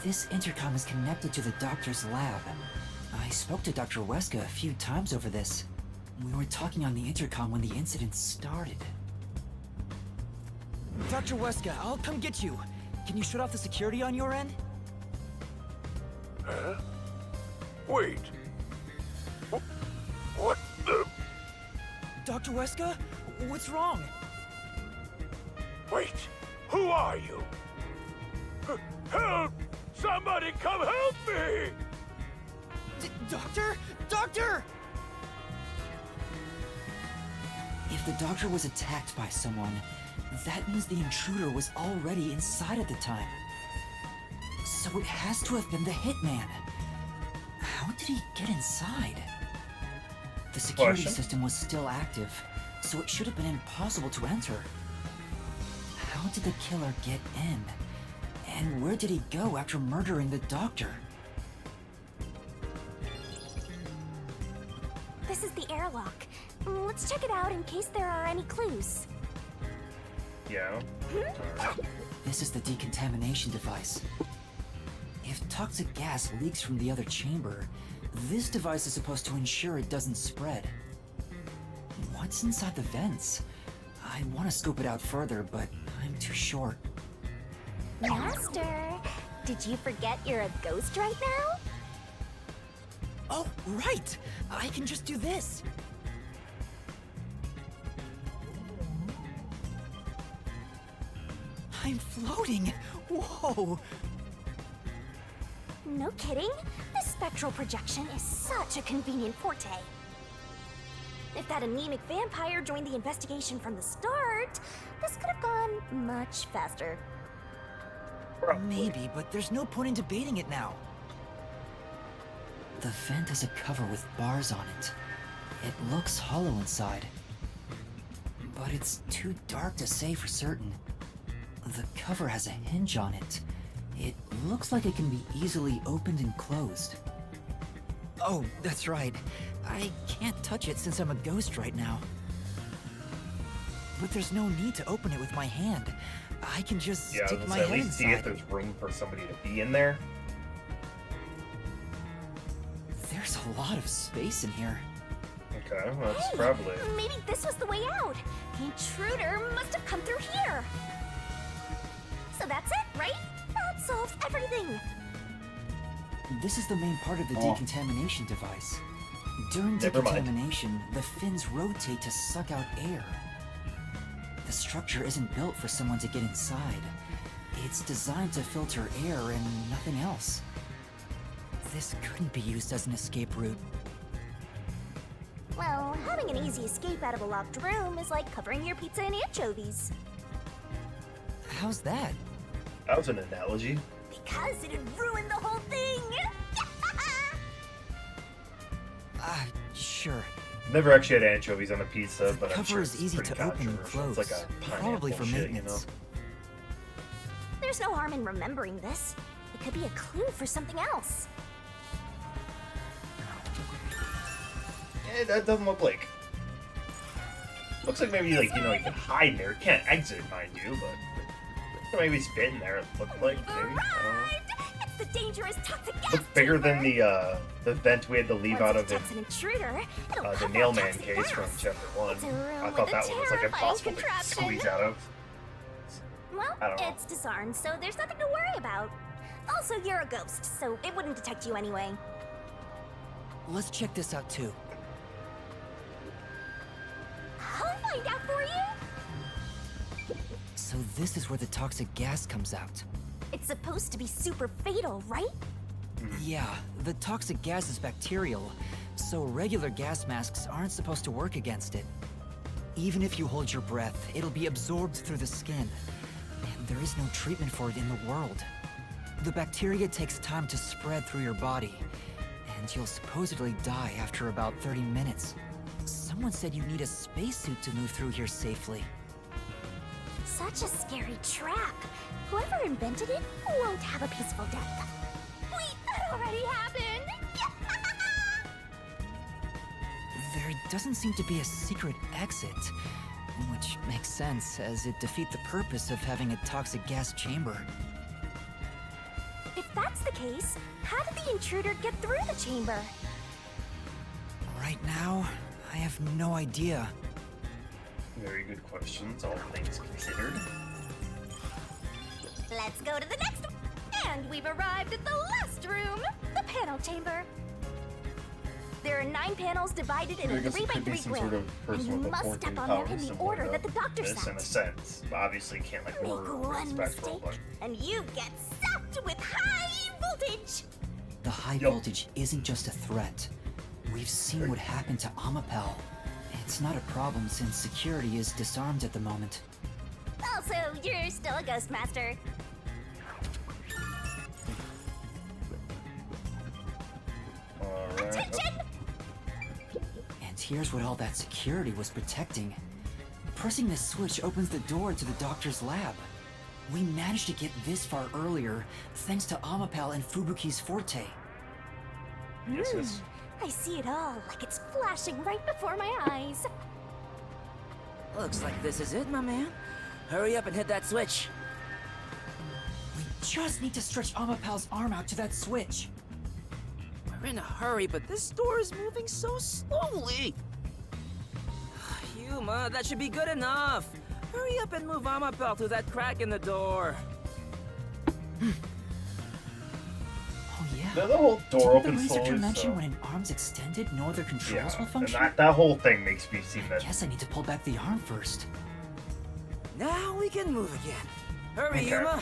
This intercom is connected to the doctor's lab. I spoke to Dr. Weska a few times over this. We were talking on the intercom when the incident started. Dr. Weska, I'll come get you. Can you shut off the security on your end? Huh? Wait. What the... Dr. Weska? What's wrong? Wait! Who are you? Help! Somebody come help me! Doctor? Doctor! If the doctor was attacked by someone, that means the intruder was already inside at the time. So it has to have been the hitman. How did he get inside? The security system was still active, so it should have been impossible to enter. How did the killer get in? And where did he go after murdering the doctor? This is the airlock. Let's check it out in case there are any clues. Yeah. This is the decontamination device. If toxic gas leaks from the other chamber, this device is supposed to ensure it doesn't spread. What's inside the vents? I want to scope it out further, but I'm too short. Master, did you forget you're a ghost right now? Oh, right! I can just do this! I'm floating! Whoa! No kidding. This spectral projection is such a convenient forte. If that anemic vampire joined the investigation from the start, this could have gone much faster. Maybe, but there's no point in debating it now. The vent has a cover with bars on it. It looks hollow inside. But it's too dark to say for certain. The cover has a hinge on it. It looks like it can be easily opened and closed. Oh, that's right. I can't touch it since I'm a ghost right now. But there's no need to open it with my hand. I can just stick my at head least see if there's room for somebody to be in there. There's a lot of space in here. Okay, well, that's Hey, probably... maybe this was the way out. The intruder must have come through here. So that's it, right? That solves everything. This is the main part of the decontamination device. During Never mind. decontamination, the fins rotate to suck out air. The structure isn't built for someone to get inside. It's designed to filter air and nothing else. This couldn't be used as an escape route. Well, having an easy escape out of a locked room is like covering your pizza in anchovies. How's that? That was an analogy. Because it'd ruin the whole thing! Sure. Never actually had anchovies on a pizza, but I'm Cover sure is it's easy pretty to open and controversial. close. It's like a Probably for pineapple shit, maintenance. There's no harm in remembering this. It could be a clue for something else. That doesn't look like... Looks like maybe, like, you know, you can hide in there. You can't exit, mind you, but... Maybe it's been there, it looked like, maybe. I don't know. Arrived! It's the dangerous toxic gas Looks bigger than chamber. the vent we had to leave out of Once it detects an intruder, it'll the pump out Nailman toxic case from gas. chapter 1. It's a room I with thought a that one was like terrifying impossible to contraption. squeeze out of. Well, I don't know. it's disarmed, so there's nothing to worry about. Also, you're a ghost, so it wouldn't detect you anyway. Let's check this out too. I'll find out for you. So this is where the toxic gas comes out. It's supposed to be super fatal, right? Yeah, the toxic gas is bacterial, so regular gas masks aren't supposed to work against it. Even if you hold your breath, it'll be absorbed through the skin. And there is no treatment for it in the world. The bacteria takes time to spread through your body, and you'll supposedly die after about 30 minutes. Someone said you need a spacesuit to move through here safely. Such a scary trap. Whoever invented it won't have a peaceful death. Wait, that already happened! There doesn't seem to be a secret exit, which makes sense as it defeats the purpose of having a toxic gas chamber. If that's the case, how did the intruder get through the chamber? Right now, I have no idea. Very good questions, all things considered. Let's go to the next one. And we've arrived at the last room, the panel chamber. There are 9 panels divided in I a guess it 3x3 could be some grid, sort of and person you with a must 14 step on them powers in the similar order to that the doctor this in a set. sense. Obviously can't like Make order one Spectral, mistake, but and you get zapped with high voltage. The high Yup. voltage isn't just a threat. We've seen what happened to Amapel. It's not a problem since security is disarmed at the moment. Also, you're still a ghost master. alright. Attention! And here's what all that security was protecting. Pressing this switch opens the door to the doctor's lab. We managed to get this far earlier thanks to Amapel and Fubuki's forte. Yes, yes. I see it all like it's flashing right before my eyes. Looks like this is it, my man. Hurry up and hit that switch. We just need to stretch Amapel's arm out to that switch. We're in a hurry, but this door is moving so slowly. Yuma, that should be good enough. Hurry up and move Amapel through that crack in the door. Oh yeah. Now the whole door Didn't opens the researcher slowly, mention so... when an arm's extended, no other controls Yeah, will and function? that whole thing makes me seem that... Guess I need to pull back the arm first. Now we can move again. Hurry, Okay. Yuma.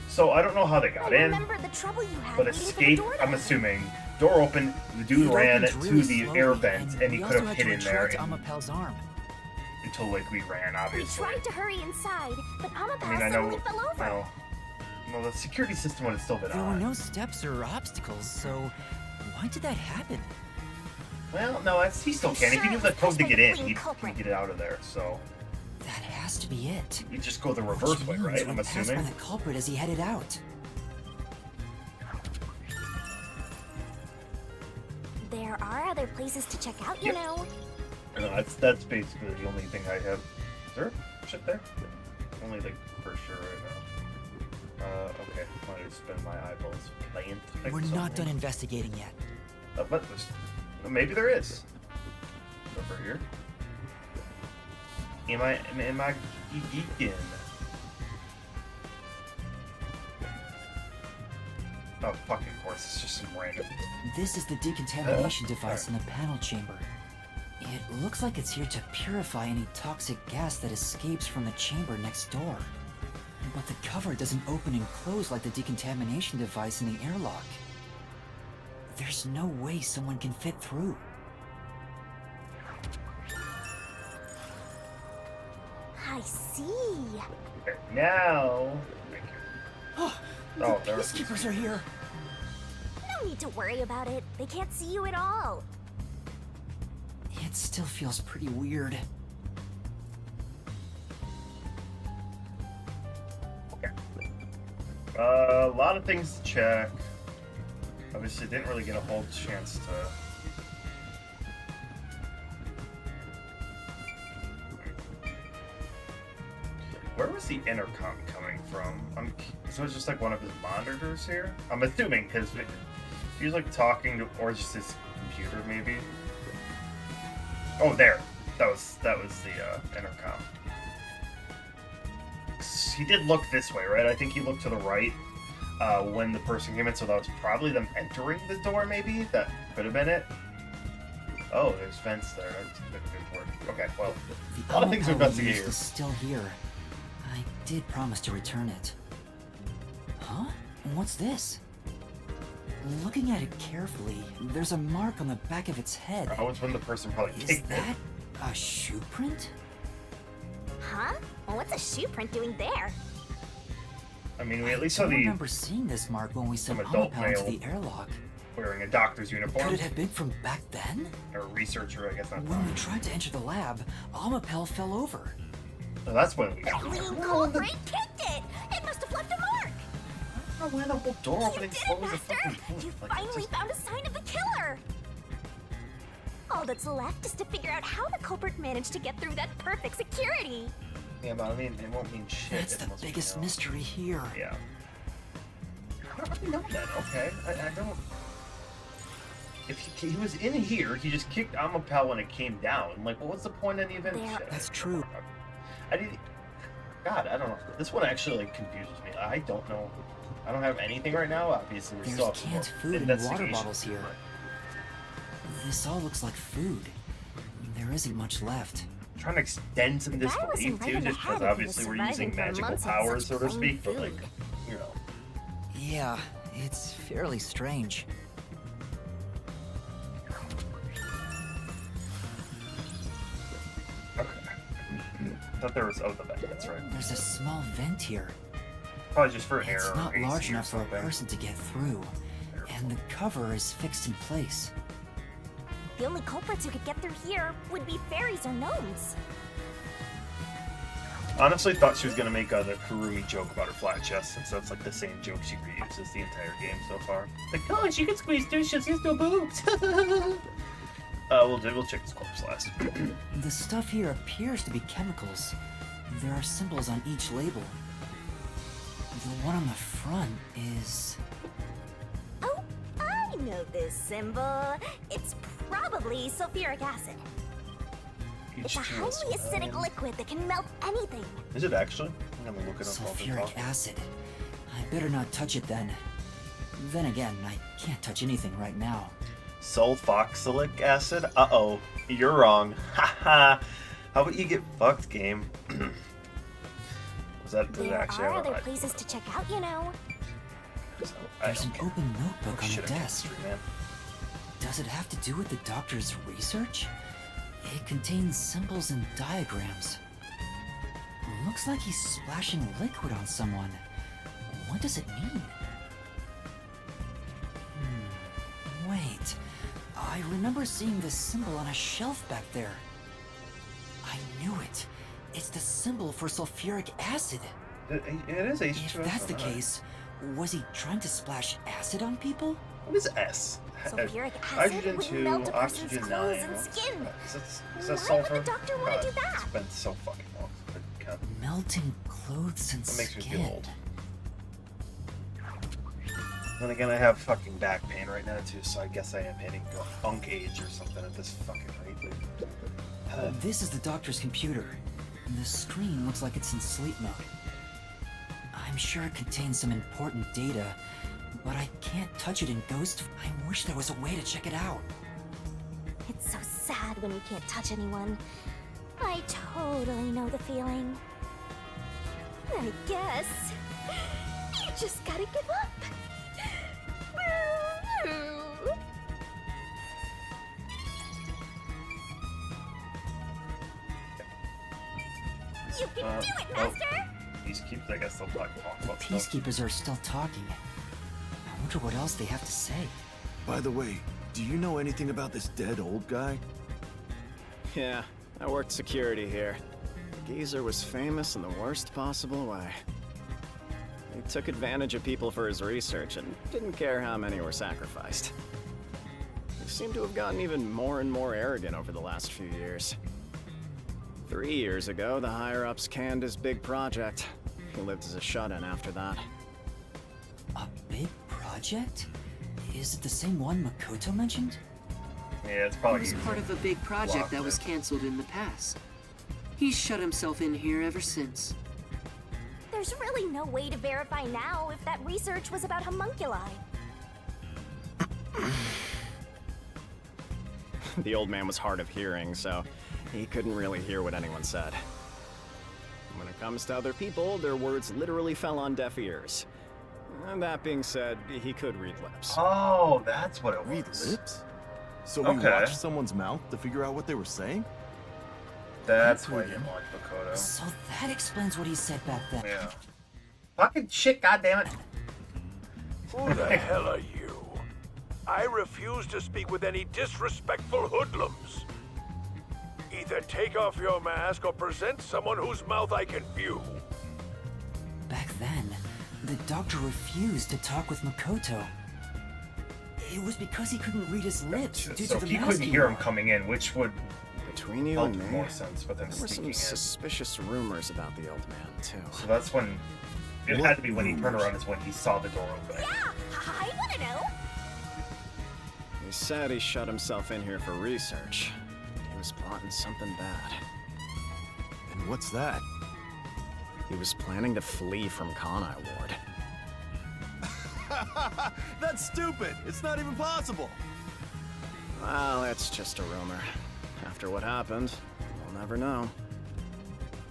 So I don't know how they I got in, remember the trouble you had but waiting for the escape, door to I'm open. assuming. Door opened, the dude It ran opens to really the slowly, air vent, and he we could also have had hid to in there retract and- Amapel's arm. until like we ran, We obviously. tried to hurry inside, but Amapel I mean, I know... suddenly fell over. No, the security system would have still been There were on. no steps or obstacles, so why did that happen? Well, no, he still I'm can. If sure he knew it the was code to pushed by get the in, clean he'd culprit. get it out of there, so... That has to be it. You just go the Which reverse way, means right? we I'm passed by assuming. the culprit as he headed out. There are other places to check out, you Yep. know. No, that's basically the only thing I have. Is there shit there? Only like for sure right now. Okay. I want to spend my eyeballs playing. like We're not something. done investigating yet. But there's, maybe there is. Over here. Am I geeking? Oh, fucking course. It's just some random. This is the decontamination device in the panel chamber. It looks like it's here to purify any toxic gas that escapes from the chamber next door. But the cover doesn't open and close like the decontamination device in the airlock. There's no way someone can fit through. I see. Okay, now. Thank you. Oh, Oh, the there it is. peacekeepers are here. No need to worry about it. They can't see you at all. It still feels pretty weird. Okay. A lot of things to check. Obviously, didn't really get a whole chance to. Where was the intercom coming from? So it's just like one of his monitors here? I'm assuming, because he was like talking to, or just his computer maybe. Oh, there. That was the intercom. He did look this way, right? I think he looked to the right when the person came in, so that was probably them entering the door, maybe? That could have been it. Oh, there's vents there. That's a good word. Okay, well, The a lot of things to Amapel we investigate used here. is still here. I did promise to return it. Huh? What's this? Looking at it carefully, there's a mark on the back of its head. Oh, it's when the person probably Is kicked it. that a shoe print? Huh? Well, what's a shoe print doing there? I mean, we at least I saw don't the remember seeing this mark when we sent some adult Amapel into male. the airlock. wearing a doctor's uniform. Could it have been from back then? Or a reacher, I guess not. When we tried to enter the lab, Amapel fell over. So that's when we The got clean there. culprit kicked it! It must have left a mark! I don't know why the whole door You opening did it, slow as a Master! fucking You like, it's finally just- found a sign of the killer! All that's left is to figure out how the culprit managed to get through that perfect security. Yeah, but I mean, it won't mean shit. That's the unless we biggest know. mystery here. Yeah. No, then, okay? I don't... If he was in here, he just kicked Amapel when it came down. Like, what was the point of even... That's true. I didn't... God, I don't know. This one actually, like, confuses me. I don't know. I don't have anything right now. Obviously, we still have There's canned more food and water investigation. bottles here. This all looks like food. There isn't much left. I'm trying to extend some The guy was disbelief, too, right in the just head because if he obviously was we're surviving using for magical months on powers, such so to plain speak, but, like, food. you know. Yeah, it's fairly strange. Okay. I thought there was... Oh, the vent, that's right. There's a small vent here. Probably just for air It's or not AC large or enough for a something. person to get through, and the cover is fixed in place. The only culprits who could get through here would be fairies or gnomes. Honestly, thought she was gonna make the Kurumi joke about her flat chest, since that's like the same joke she reuses the entire game so far. Like, oh, she can squeeze through, she has no boobs. We'll check this corpse last. The stuff here appears to be chemicals. There are symbols on each label. The one on the front is... Oh, I know this symbol. It's probably sulfuric acid. It's a highly acidic liquid that can melt anything. Is it actually? I'm gonna look it up while they're sulfuric talking. acid. I better not touch it then. Then again, I can't touch anything right now. Sulfoxylic acid? Uh-oh. You're wrong. Haha. How about you get fucked, game? Does it There actually are have other a... places to check out, you know. There's an open notebook on Shit, the I desk. chemistry, man. Does it have to do with the doctor's research? It contains symbols and diagrams. Looks like he's splashing liquid on someone. What does it mean? Wait. I remember seeing this symbol on a shelf back there. I knew it. It's the symbol for sulfuric acid. It is H2S. If that's the case, was he trying to splash acid on people? What is S? Sulfuric acid Hydrogen would 2, melt a person's oxygen clothes 9. and skin. Is that Why sulfur? would the doctor want to God, do that? It's been so fucking long. God, Melting clothes and that makes me skin. feel old. Then again, I have fucking back pain right now too, so I guess I am hitting funk age or something at this fucking rate. This is the doctor's computer. The screen looks like it's in sleep mode. I'm sure it contains some important data, but I can't touch it in Ghost. I wish there was a way to check it out. It's so sad when you can't touch anyone. I totally know the feeling. I guess you just gotta give up. You can do it, Master! Peacekeepers, I guess they'll talk The about stuff. peacekeepers are still talking. I wonder what else they have to say. By the way, do you know anything about this dead old guy? Yeah, I worked security here. The geezer was famous in the worst possible way. He took advantage of people for his research and didn't care how many were sacrificed. He seemed to have gotten even more and more arrogant over the last few years. 3 years ago, the higher-ups canned his big project. He lived as a shut-in after that. A big project? Is it the same one Makoto mentioned? Yeah, it's He probably was easier. part of a big project that was Blocked it. canceled in the past. He's shut himself in here ever since. There's really no way to verify now if that research was about homunculi. The old man was hard of hearing, so he couldn't really hear what anyone said. When it comes to other people, their words literally fell on deaf ears. And that being said, he could read lips. Oh, that's what it Read was. lips? So we Okay. watched someone's mouth to figure out what they were saying? That's why you didn't like Makoto. So that explains what he said back then. Yeah. Fucking shit, goddammit. Who the hell are you? I refuse to speak with any disrespectful hoodlums. Either take off your mask or present someone whose mouth I can view. Back then, the doctor refused to talk with Makoto. It was because he couldn't read his lips due So to the he couldn't masking hear him law. coming in, which would Between you help and me, more sense with him there were sneaking some in. suspicious rumors about the old man, too. So that's when... It What had to be when he turned rumors? around is when he saw the door open. Yeah, He said he shut himself in here for research. He was plotting something bad. And what's that? He was planning to flee from Conai Ward. That's stupid! It's not even possible! Well, that's just a rumor. After what happened, we'll never know.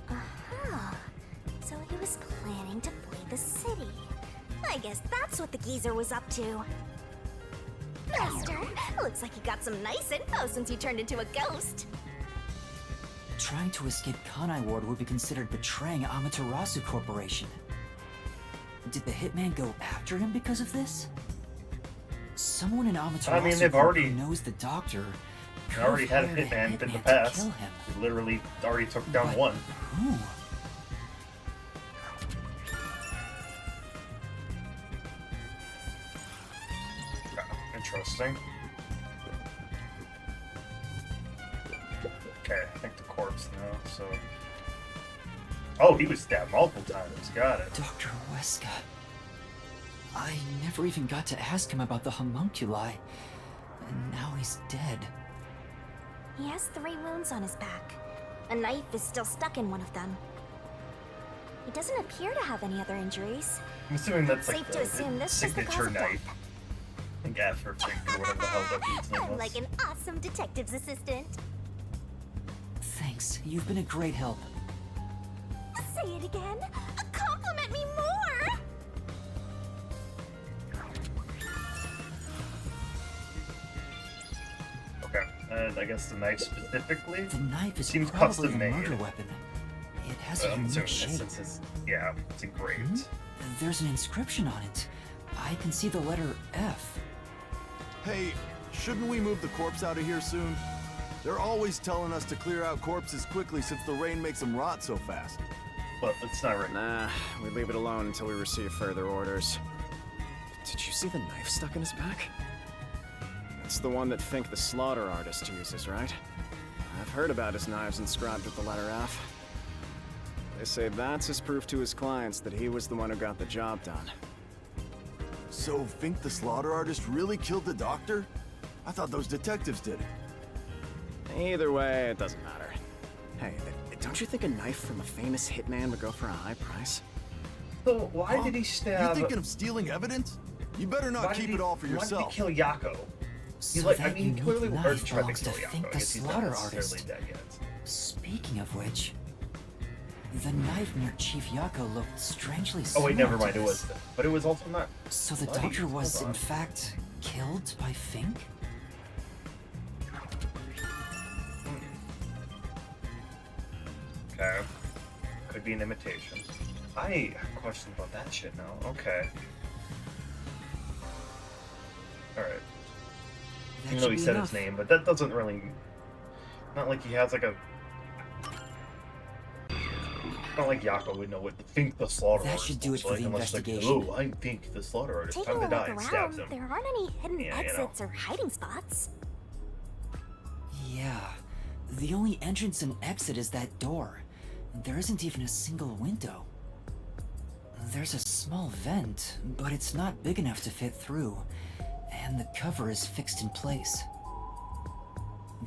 Uh-huh. So he was planning to flee the city. I guess that's what the geezer was up to. Master, looks like you got some nice info since you turned into a ghost. Trying to escape Kanai Ward would be considered betraying Amaterasu Corporation. Did the hitman go after him because of this? Someone in Amaterasu I mean, they've Corp already- who knows the doctor I already had a could have hired hitman in the to past. kill him. He literally already took down But one. who? Interesting. Okay, I think the corpse now, so... Oh, he was stabbed multiple times. Got it. Dr. Weska. I never even got to ask him about the homunculi. And now he's dead. He has 3 wounds on his back. A knife is still stuck in one of them. He doesn't appear to have any other injuries. I'm assuming that's like Safe the to assume this was the cause signature of knife. death. Like after Fink or whatever the hell that dude's name I'm was. like an awesome detective's assistant. Thanks, you've been a great help. Say it again. Compliment me more. Okay, and I guess the knife specifically? The knife is Seems probably a custom made. murder weapon. It has a I'm unique assuming shape. since it's, yeah, it's engraved. There's an inscription on it. I can see the letter F. Hey, shouldn't we move the corpse out of here soon? They're always telling us to clear out corpses quickly since the rain makes them rot so fast. But it's not right. Nah, we leave it alone until we receive further orders. Did you see the knife stuck in his back? It's the one that Fink the slaughter artist uses, right? I've heard about his knives inscribed with the letter F. They say that's his proof to his clients that he was the one who got the job done. So Fink the slaughter artist really killed the doctor? I thought those detectives did it. Either way, it doesn't matter. Hey, don't you think a knife from a famous hitman would go for a high price? So why did he You stab... thinking of stealing evidence? You better why not did keep he- it all for yourself. Why did he kill Yako? So Like, I that mean, unique clearly knife Earth tried to belongs kill to Yako. Fink I the guess he's not slaughter necessarily artist. dead yet. Speaking of which, the knife near Chief Yako looked strangely Oh similar wait, never to mind, it this. was that. But it was also not... So the bloody. doctor was, Hold in on. fact, killed by Fink? Okay. Could be an imitation. I have questions about that shit now. Okay. Alright. That Even though should he be said enough. his name, but that doesn't really... Not like he has like a... Not like Yako would know what Think the Slaughter That Artist should do looks it for like, the unless investigation. Like, oh, I think the Slaughter Artist. Taking Time a to look die and around, stabs him. there aren't any hidden Yeah, you know. exits or hiding spots. Yeah. The only entrance and exit is that door. There isn't even a single window. There's a small vent, but it's not big enough to fit through, and the cover is fixed in place.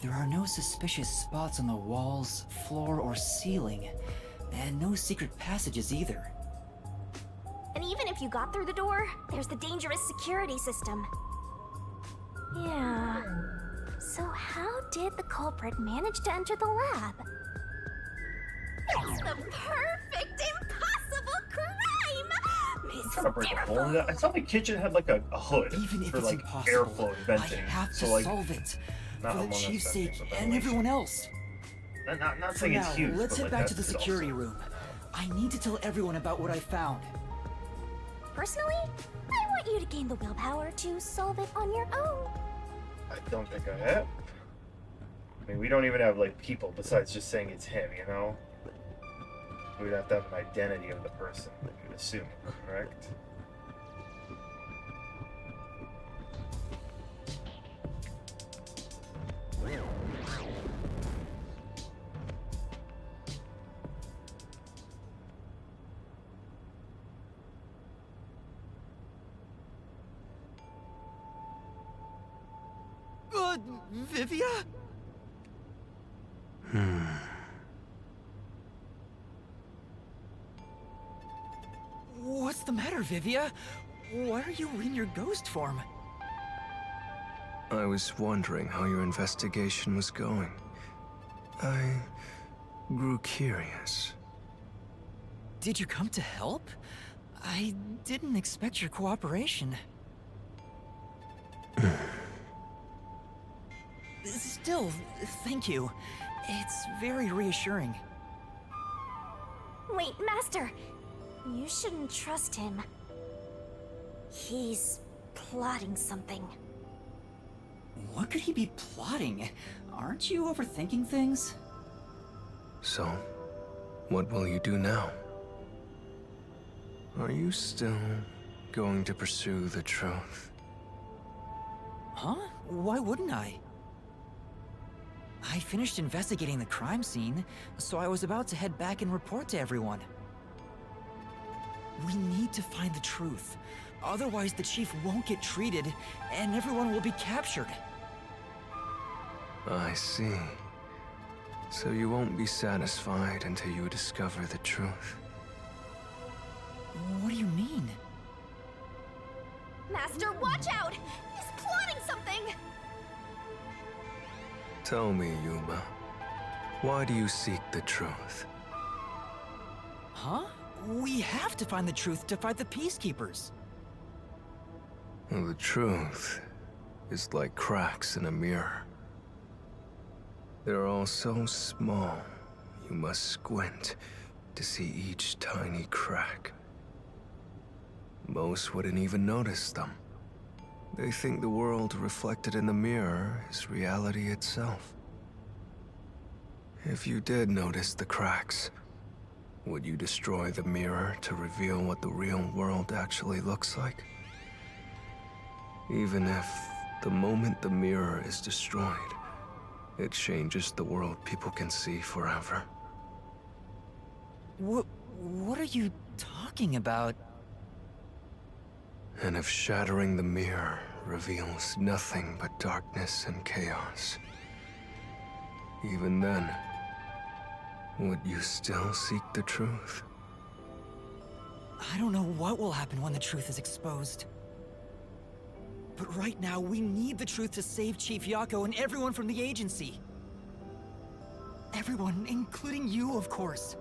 There are no suspicious spots on the walls, floor, or ceiling, and no secret passages either. And even if you got through the door, there's the dangerous security system. Yeah. So how did the culprit manage to enter the lab? It's the perfect impossible crime! I'm trying to break a hole in that. I thought the kitchen had like a hood Even if for it's like impossible, airflow venting. I have to So like, solve it. not For the among us, chief's that sake makes a and ventilation. everyone else. not For saying now, it's huge, let's but head like back to that the could security also... room. I need to tell everyone about what I found. Personally, I want you to gain the willpower to solve it on your own. I don't think I have. I mean, we don't even have like people besides just saying it's him, you know? We'd have to have an identity of the person, we would assume, correct? Vivia? What's the matter, Vivia? Why are you in your ghost form? I was wondering how your investigation was going. I grew curious. Did you come to help? I didn't expect your cooperation. Still, thank you. It's very reassuring. Wait, Master! You shouldn't trust him. He's plotting something. What could he be plotting? Aren't you overthinking things? So, what will you do now? Are you still going to pursue the truth? Huh? Why wouldn't I? I finished investigating the crime scene, so I was about to head back and report to everyone. We need to find the truth. Otherwise, the chief won't get treated, and everyone will be captured. I see. So you won't be satisfied until you discover the truth. What do you mean? Master, watch out! He's plotting something! Tell me, Yuma, why do you seek the truth? Huh? We have to find the truth to fight the Peacekeepers. Well, the truth is like cracks in a mirror. They're all so small, you must squint to see each tiny crack. Most wouldn't even notice them. They think the world reflected in the mirror is reality itself. If you did notice the cracks, would you destroy the mirror to reveal what the real world actually looks like? Even if, the moment the mirror is destroyed, it changes the world people can see forever. What are you talking about? And if shattering the mirror reveals nothing but darkness and chaos, even then, would you still seek the truth? I don't know what will happen when the truth is exposed. But right now, we need the truth to save Chief Yako and everyone from the agency. Everyone, including you, of course.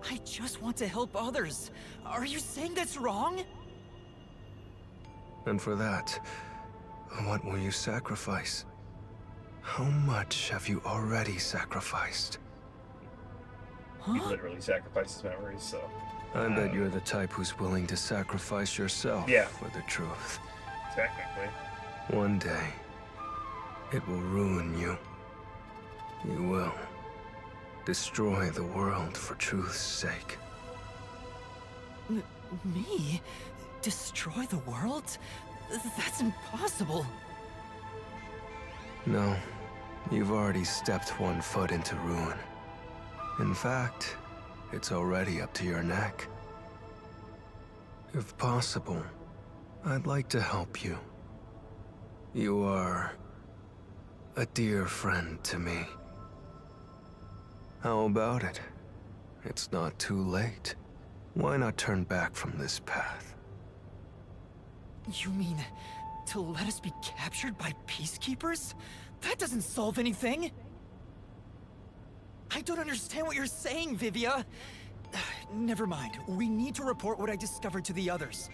I just want to help others. Are you saying that's wrong? And for that, what will you sacrifice? How much have you already sacrificed? He literally sacrifices memories, so... I bet you're the type who's willing to sacrifice yourself for the truth. Technically. One day, it will ruin you. You will. Destroy the world for truth's sake. Me? Destroy the world? That's impossible. No, you've already stepped one foot into ruin. In fact, it's already up to your neck. If possible, I'd like to help you. You are a dear friend to me. How about it? It's not too late. Why not turn back from this path? You mean to let us be captured by Peacekeepers? That doesn't solve anything! I don't understand what you're saying, Vivia! Never mind. We need to report what I discovered to the others.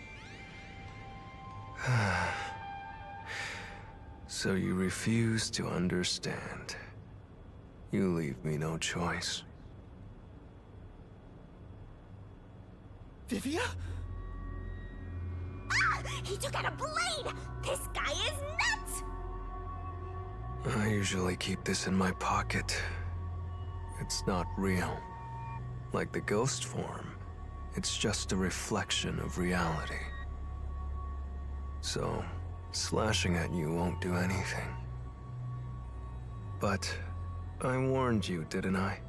So you refuse to understand. You leave me no choice. Vivia? Ah! He took out a blade! This guy is nuts! I usually keep this in my pocket. It's not real. Like the ghost form, it's just a reflection of reality. So, slashing at you won't do anything. But I warned you, didn't I?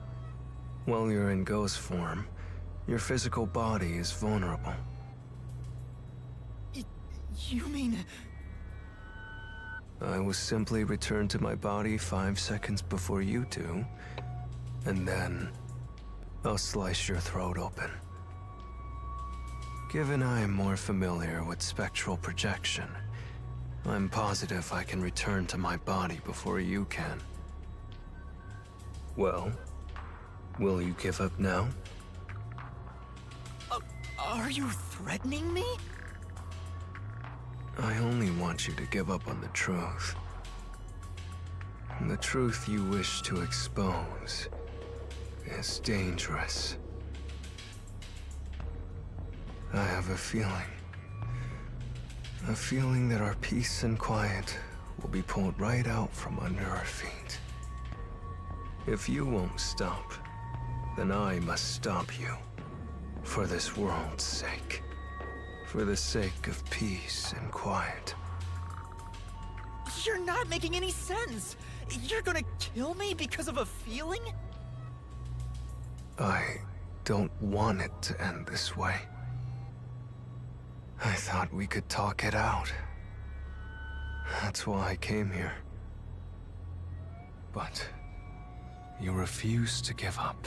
While you're in ghost form, your physical body is vulnerable. You mean... I will simply return to my body 5 seconds before you do, and then I'll slice your throat open. Given I am more familiar with spectral projection, I'm positive I can return to my body before you can. Well, will you give up now? Are you threatening me? I only want you to give up on the truth. The truth you wish to expose is dangerous. I have a feeling that our peace and quiet will be pulled right out from under our feet. If you won't stop, then I must stop you. For this world's sake. For the sake of peace and quiet. You're not making any sense. You're gonna kill me because of a feeling? I don't want it to end this way. I thought we could talk it out. That's why I came here. But you refuse to give up,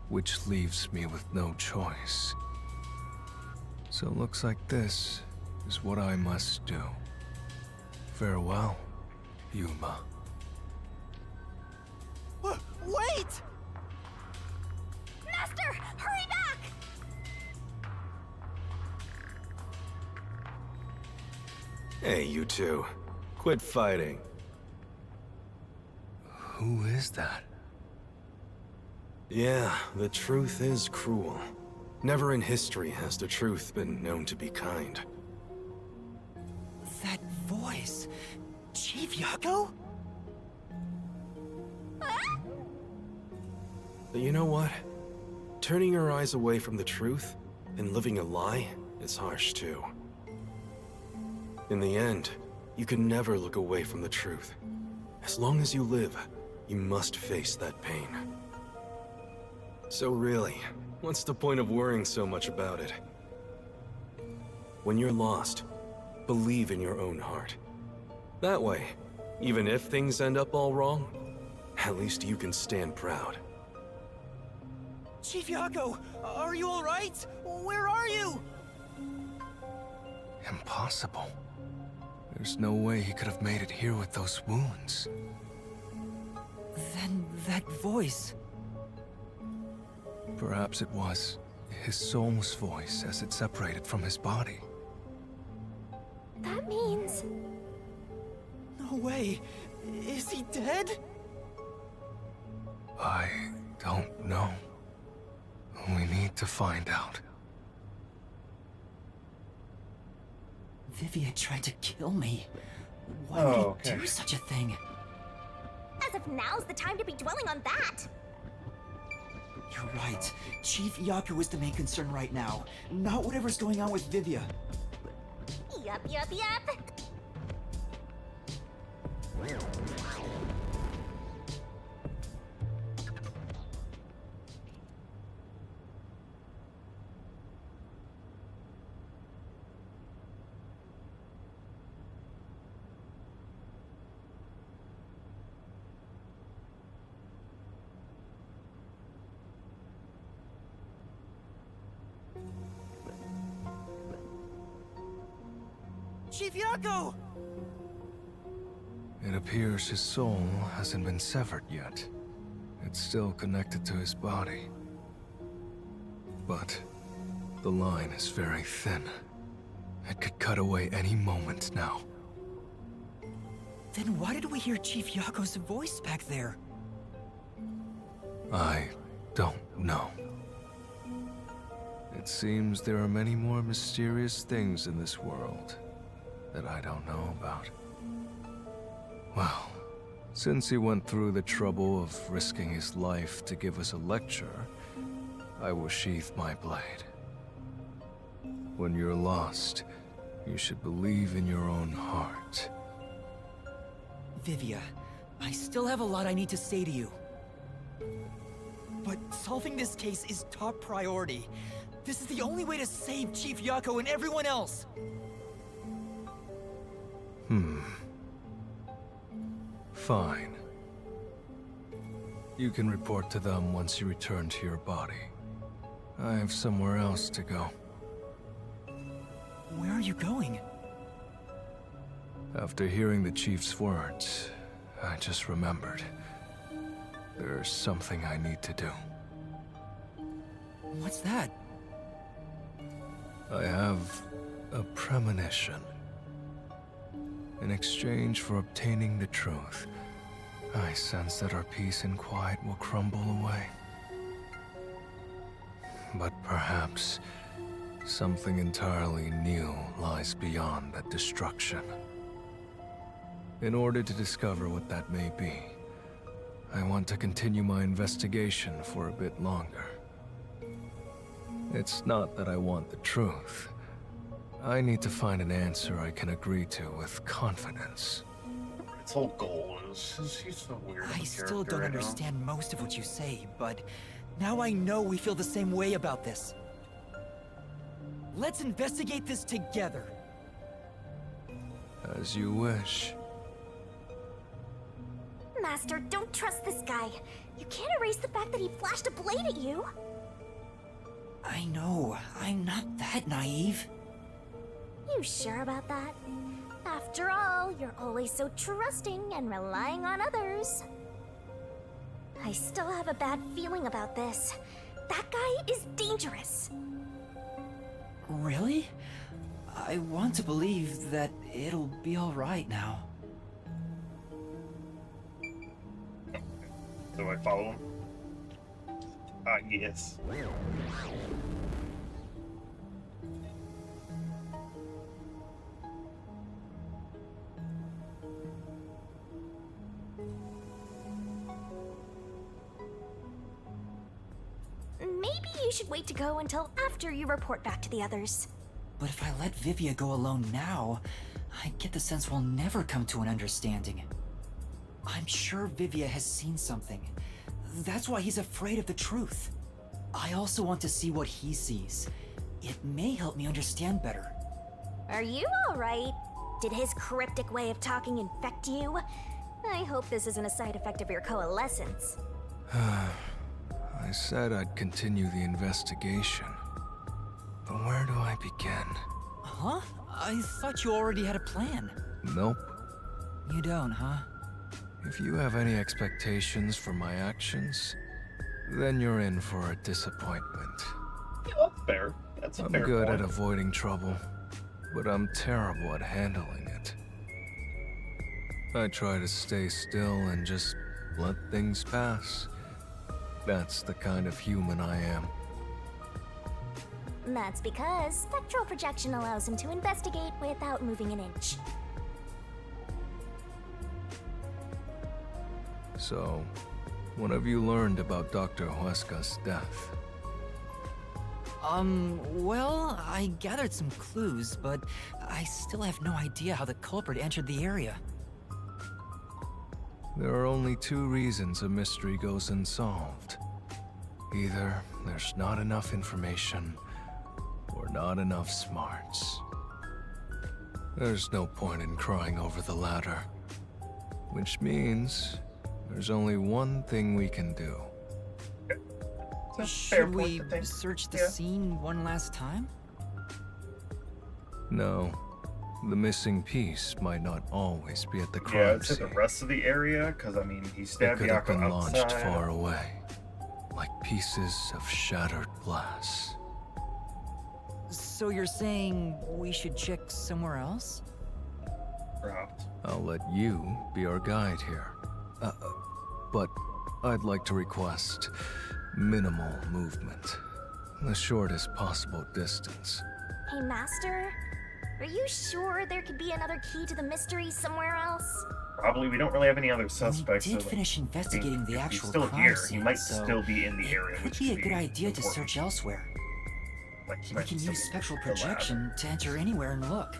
which leaves me with no choice. So looks like this is what I must do. Farewell, Yuma. Wait! Master, hurry back! Hey, you two. Quit fighting. Who is that? Yeah, the truth is cruel. Never in history has the truth been known to be kind. That voice... Chief Yako? But you know what? Turning your eyes away from the truth and living a lie is harsh too. In the end, you can never look away from the truth. As long as you live, you must face that pain. So really, what's the point of worrying so much about it? When you're lost, believe in your own heart. That way, even if things end up all wrong, at least you can stand proud. Chief Yako, are you alright? Where are you? Impossible. There's no way he could have made it here with those wounds. Then that voice... Perhaps it was his soul's voice as it separated from his body. That means... No way. Is he dead? I don't know. We need to find out. Vivia tried to kill me. Why Oh, would okay. he do such a thing? As if now's the time to be dwelling on that! You're right. Chief Yaku is the main concern right now, not whatever's going on with Vivia. Yup. Chief Yako! It appears his soul hasn't been severed yet. It's still connected to his body. But the line is very thin. It could cut away any moment now. Then why did we hear Chief Yako's voice back there? I don't know. It seems there are many more mysterious things in this world that I don't know about. Well, since he went through the trouble of risking his life to give us a lecture, I will sheath my blade. When you're lost, you should believe in your own heart. Vivia, I still have a lot I need to say to you. But solving this case is top priority. This is the only way to save Chief Yako and everyone else. Fine. You can report to them once you return to your body. I have somewhere else to go. Where are you going? After hearing the Chief's words, I just remembered. There's something I need to do. What's that? I have a premonition. In exchange for obtaining the truth, I sense that our peace and quiet will crumble away. But perhaps something entirely new lies beyond that destruction. In order to discover what that may be, I want to continue my investigation for a bit longer. It's not that I want the truth. I need to find an answer I can agree to with confidence. Its whole goal is he's so weird. I still don't understand most of what you say, but now I know we feel the same way about this. Let's investigate this together. As you wish. Master, don't trust this guy. You can't erase the fact that he flashed a blade at you. I know. I'm not that naive. You sure about that? After all, you're always so trusting and relying on others. I still have a bad feeling about this. That guy is dangerous. Really? I want to believe that it'll be all right now. Do I follow him? Yes. Maybe you should wait to go until after you report back to the others. But if I let Vivia go alone now, I get the sense we'll never come to an understanding. I'm sure Vivia has seen something. That's why he's afraid of the truth. I also want to see what he sees. It may help me understand better. Are you alright? Did his cryptic way of talking infect you? I hope this isn't a side effect of your coalescence. I said I'd continue the investigation. But where do I begin? Huh? I thought you already had a plan. Nope. You don't, huh? If you have any expectations for my actions, then you're in for a disappointment. Yeah, that's fair. That's a I'm fair good point. at avoiding trouble, but I'm terrible at handling it. I try to stay still and just let things pass. That's the kind of human I am. That's because spectral projection allows him to investigate without moving an inch. So, what have you learned about Dr. Huesca's death? Well, I gathered some clues, but I still have no idea how the culprit entered the area. There are only two reasons a mystery goes unsolved. Either there's not enough information, or not enough smarts. There's no point in crying over the latter. Which means there's only one thing we can do. That's a fair Should point we to think. search the Yeah. scene one last time? No. The missing piece might not always be at the Yeah, crime it's in scene. the rest of the area, because I mean, he It stabbed could have Yako been launched outside. far away, like pieces of shattered glass. So you're saying we should check somewhere else? Perhaps. I'll let you be our guide here. But I'd like to request minimal movement. The shortest possible distance. Hey, Master? Are you sure there could be another key to the mystery somewhere else? Probably. We don't really have any other suspects. We did so, like, finish investigating the if actual he's still crime here. scene, He might so still be in the it area, could which be a would good idea to important. search elsewhere. Like, he We might can still use be spectral in the lab. projection to enter anywhere and look.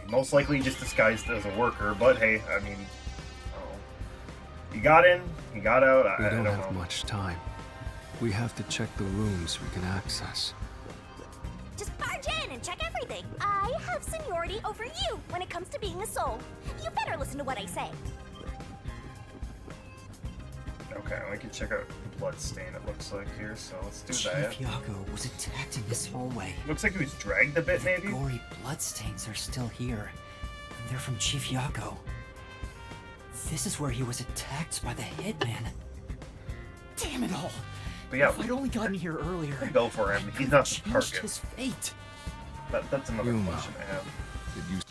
Most likely just disguised as a worker, but hey, I mean, you got in, you got out. We I don't don't have know. much time. We have to check the rooms we can access. Just barge in and check everything. I have seniority over you when it comes to being a soul. You better listen to what I say. Okay, we can check out the blood stain it looks like here, so let's do Chief that. Yako was attacked in this hallway. Looks like he was dragged a bit, The maybe? gory bloodstains are still here. They're from Chief Yako. This is where he was attacked by the hitman. Damn it all! But yeah, If I'd only gotten here earlier, go for him. I He's could've not the changed target. his fate. That's another Yuma. question I have. Did you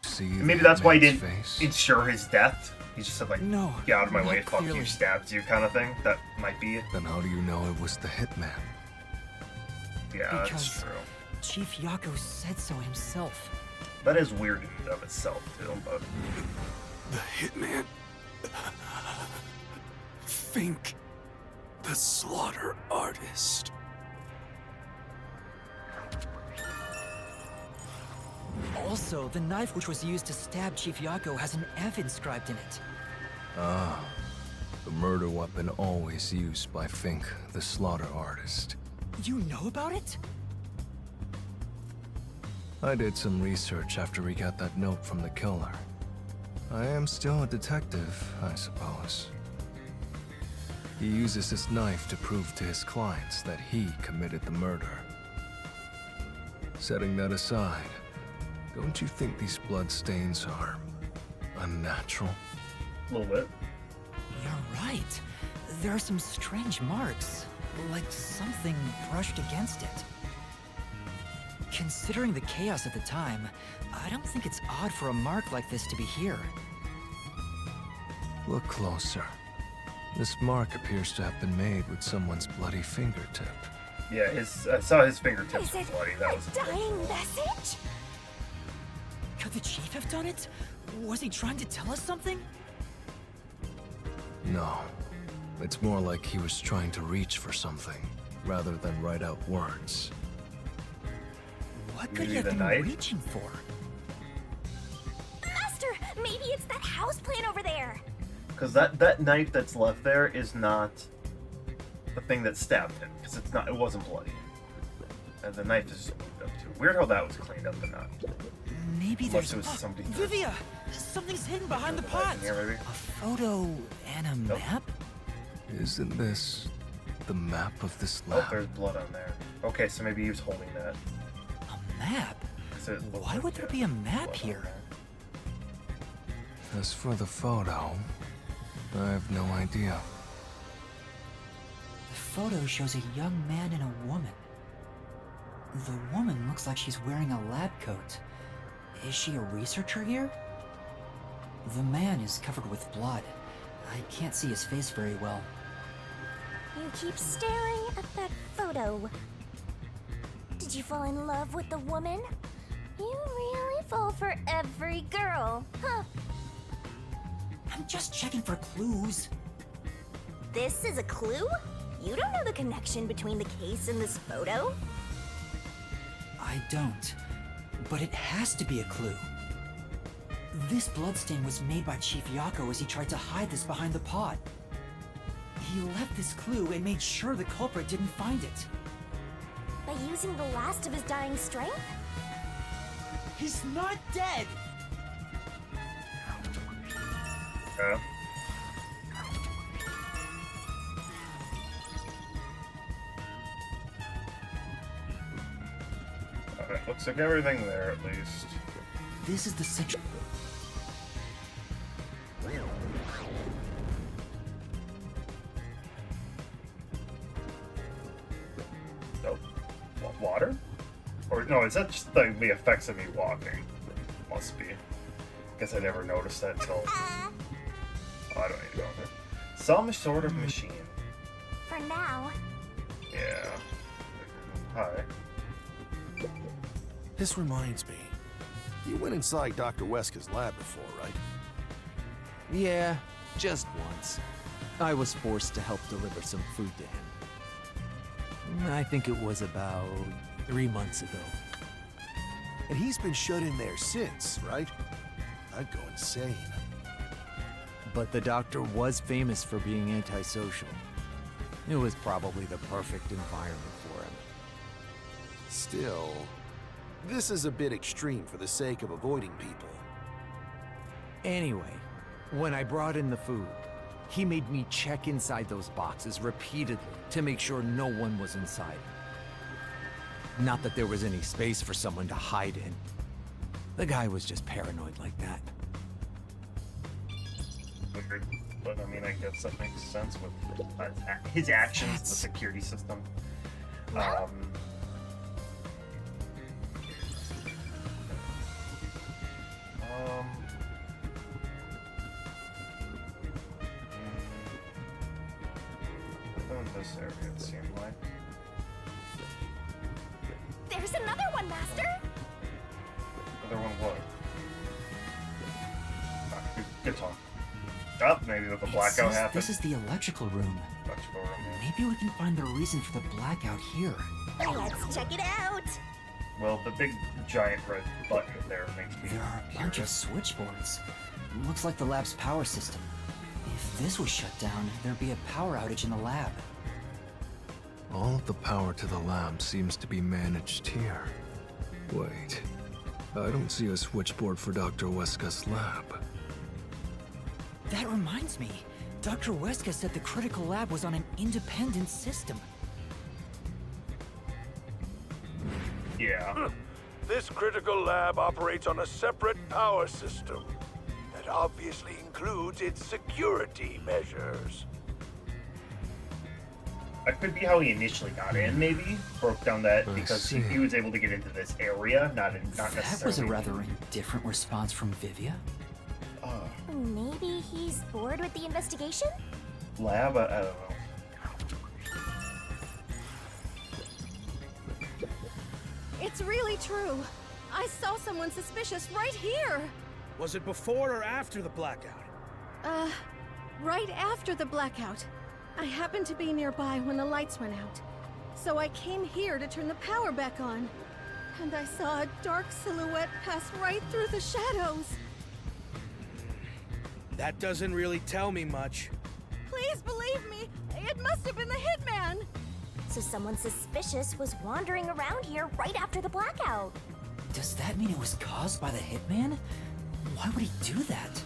see Maybe the that's why he hitman's didn't face? ensure his death. He just said, like, No, get out of my not way, fuck you, clearly. stabs you kind of thing. That might be it. Then how do you know it was the hitman? Yeah, that's Because- true. Chief Yako said so himself. That is weird in and of itself, too, but... The hitman. Fink. The slaughter artist. Also, the knife which was used to stab Chief Yako has an F inscribed in it. Ah, the murder weapon always used by Fink, the slaughter artist. You know about it? I did some research after we got that note from the killer. I am still a detective, I suppose. He uses his knife to prove to his clients that he committed the murder. Setting that aside, don't you think these bloodstains are unnatural? A little bit. You're right. There are some strange marks, like something brushed against it. Considering the chaos at the time, I don't think it's odd for a mark like this to be here. Look closer. This mark appears to have been made with someone's bloody fingertip. Yeah, I saw his fingertips Is were it bloody. That was a dying message? Could the chief have done it? Was he trying to tell us something? No. It's more like he was trying to reach for something, rather than write out words. What could Maybe he have the been knife? reaching for? Master, maybe it's that house plan over there. Because that knife that's left there is not the thing that stabbed him. Because it wasn't bloody. And the knife is cleaned up too. Weird how that was cleaned up and not. Maybe Unless there's... it was somebody. Vivia! Something's hidden behind the Knife pot! in here, maybe? A photo and a Nope. map? Isn't this the map of this Oh, lab? there's blood on there. Okay, so maybe he was holding that. A map? 'Cause it looked Why like, would there yeah, be a map blood on here? there. As for the photo, I have no idea. The photo shows a young man and a woman. The woman looks like she's wearing a lab coat. Is she a researcher here? The man is covered with blood. I can't see his face very well. You keep staring at that photo. Did you fall in love with the woman? You really fall for every girl, huh? I'm just checking for clues. This is a clue? You don't know the connection between the case and this photo? I don't. But it has to be a clue. This bloodstain was made by Chief Yako as he tried to hide this behind the pot. He left this clue and made sure the culprit didn't find it. By using the last of his dying strength? He's not dead! Yeah. Alright, looks like everything there at least. This is the central... Oh, water? Or no, is that just like the effects of me walking? Must be. Guess I never noticed that until. Oh, I don't need to go there. Some sort of machine. For now. Yeah. Hi. This reminds me. You went inside Dr. Weska's lab before, right? Yeah, just once. I was forced to help deliver some food to him. I think it was about 3 months ago. And he's been shut in there since, right? I'd go insane. But the doctor was famous for being antisocial. It was probably the perfect environment for him. Still, this is a bit extreme for the sake of avoiding people. Anyway, when I brought in the food, He made me check inside those boxes repeatedly to make sure no one was inside. Not that there was any space for someone to hide in. The guy was just paranoid like that. Weird. But I mean, I guess that makes sense with his actions, the security system. In this area, it seemed like. There's another one, Master! Another one what? Good talk. Oh, maybe the blackout happened. This is the electrical room. Electrical room, yeah. Maybe we can find the reason for the blackout here. Let's check it out! Well, the big giant red button there makes me There are a bunch of switchboards. Looks like the lab's power system. If this was shut down, there'd be a power outage in the lab. All of the power to the lab seems to be managed here. Wait, I don't see a switchboard for Dr. Weska's lab. That reminds me. Dr. Weska said the critical lab was on an independent system. Yeah. This critical lab operates on a separate power system that obviously includes its security measures. That could be how he initially got in, maybe. Broke down that I because see. he was able to get into this area, not necessarily. That was a rather indifferent response from Vivia. Maybe he's bored with the investigation? Lab? I don't know. It's really true. I saw someone suspicious right here. Was it before or after the blackout? Right after the blackout. I happened to be nearby when the lights went out. So I came here to turn the power back on. And I saw a dark silhouette pass right through the shadows. That doesn't really tell me much. Please believe me, it must have been the hitman. So someone suspicious was wandering around here right after the blackout. Does that mean it was caused by the hitman? Why would he do that?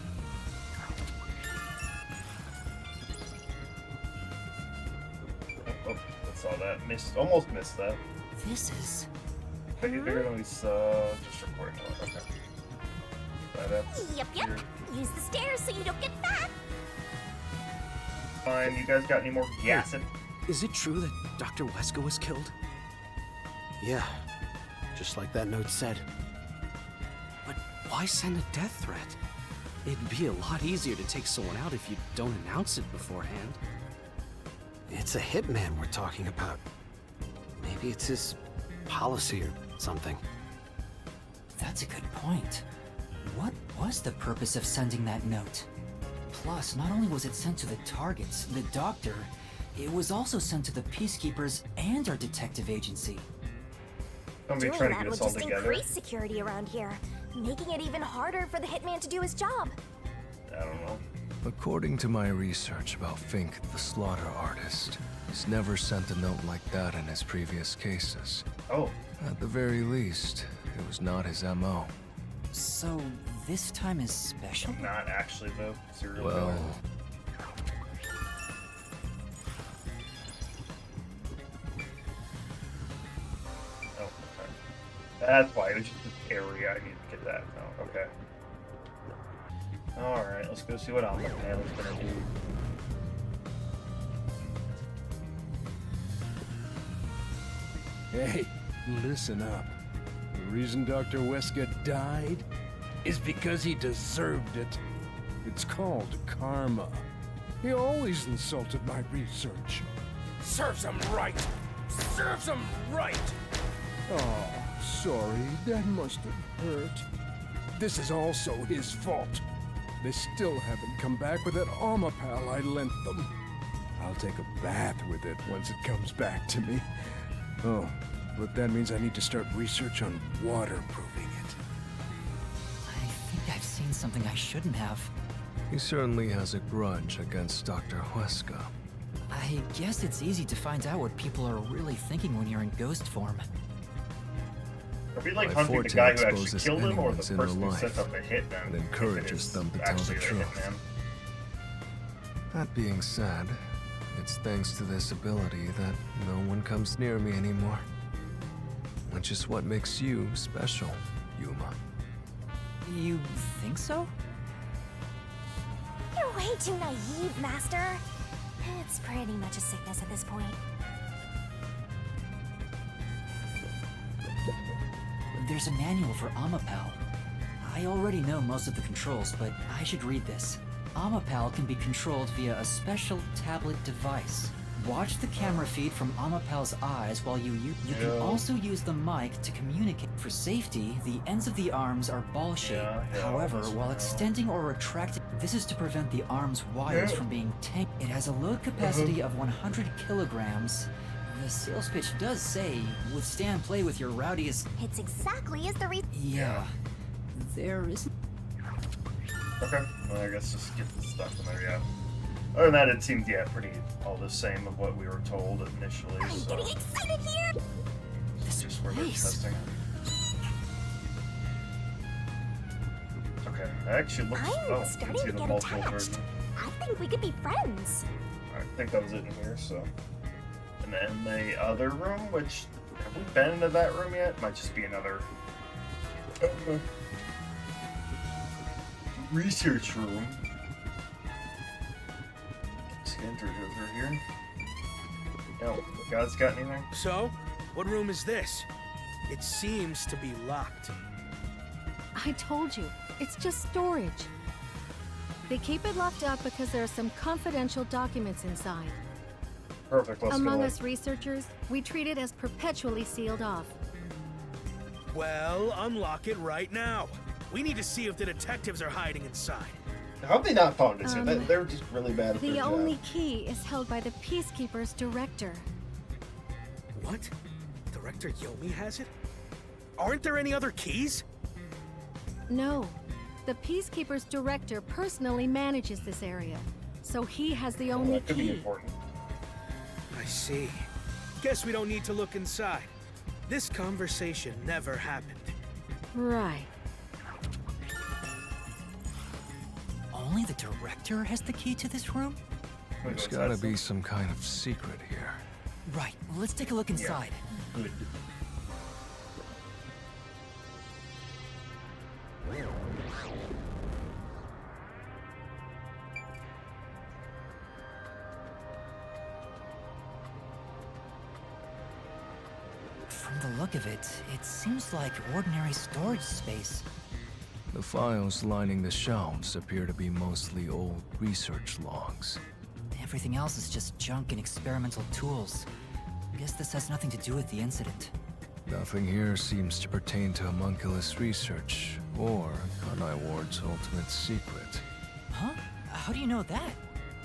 Oh, I saw that. Almost missed that. This is... They're at least just recording it. Okay. That's Yep. Use the stairs so you don't get fat. fine. You guys got any more gas? Is it true that Dr. Weska was killed? Yeah, just like that note said. But why send a death threat? It'd be a lot easier to take someone out if you don't announce it beforehand. It's a hitman we're talking about. Maybe it's his policy or something. That's a good point. What was the purpose of sending that note? Plus, not only was it sent to the targets, the doctor, it was also sent to the peacekeepers and our detective agency. Somebody Doing trying to that get would us all just together. increase security around here, making it even harder for the hitman to do his job. I don't know. According to my research about Fink, the slaughter artist, he's never sent a note like that in his previous cases. Oh. At the very least, it was not his MO. So, this time is special? Not actually, though. Serial Well, killer. Oh, okay. That's why it was just this area. I need to get that. Oh, okay. Alright, let's go see what Alma Panel's gonna do. Hey, listen up. The reason Dr. Weska died is because he deserved it. It's called karma. He always insulted my research. Serves him right! Serves him right! Oh, sorry, that must have hurt. This is also his fault. They still haven't come back with that armor pal I lent them. I'll take a bath with it once it comes back to me. Oh, but that means I need to start research on waterproofing it. I think I've seen something I shouldn't have. he certainly has a grudge against Dr. Weska. I guess it's easy to find out what people are really thinking when you're in ghost form. Are we like My hunting the forte guy who actually exposes killed him, or anyone's the inner person who life sent up the hitman? and encourages them to tell the Actually, truth. hitman. That being said, it's thanks to this ability that no one comes near me anymore. Which is what makes you special, Yuma. You think so? You're way too naive, Master. It's pretty much a sickness at this point. There's a manual for Amapal. I already know most of the controls, but I should read this. Amapal can be controlled via a special tablet device. Watch the camera feed from Amapal's eyes while you can also use the mic to communicate. For safety, the ends of the arms are ball-shaped. However, while extending or retracting, this is to prevent the arm's wires from being tangled. It has a load capacity of 100 kilograms. The sales pitch does say, withstand play with your rowdiest... It's exactly as the Yeah. There isn't... Okay, well, I guess just get the stuff in there, yeah. Other than that, it seemed, yeah, pretty all the same of what we were told initially, I'm so... getting excited here! This is where they're testing it. Okay, it actually looks... I'm starting to get attached. I think we could be friends. I think that was it in here, so... And then the other room, which... Have we been into that room yet? Might just be another... research room. Scan through here. No, God's got anything? So, what room is this? It seems to be locked. I told you, it's just storage. They keep it locked up because there are some confidential documents inside. Perfect, let's Among go. us researchers, we treat it as perpetually sealed off. Well, unlock it right now. We need to see if the detectives are hiding inside. How have they not found us here? They're just really bad at their The job. only key is held by the Peacekeeper's director. What? Director Yomi has it? Aren't there any other keys? No. The Peacekeeper's director personally manages this area, so he has the only that could be key. important. I see. Guess we don't need to look inside. This conversation never happened. Right. Only the director has the key to this room? There's gotta be some kind of secret here. Right, let's take a look inside. Good. From the look of it, it seems like ordinary storage space. The files lining the shelves appear to be mostly old research logs. Everything else is just junk and experimental tools. Guess this has nothing to do with the incident. Nothing here seems to pertain to homunculus research, or Kanai Ward's ultimate secret. Huh? How do you know that?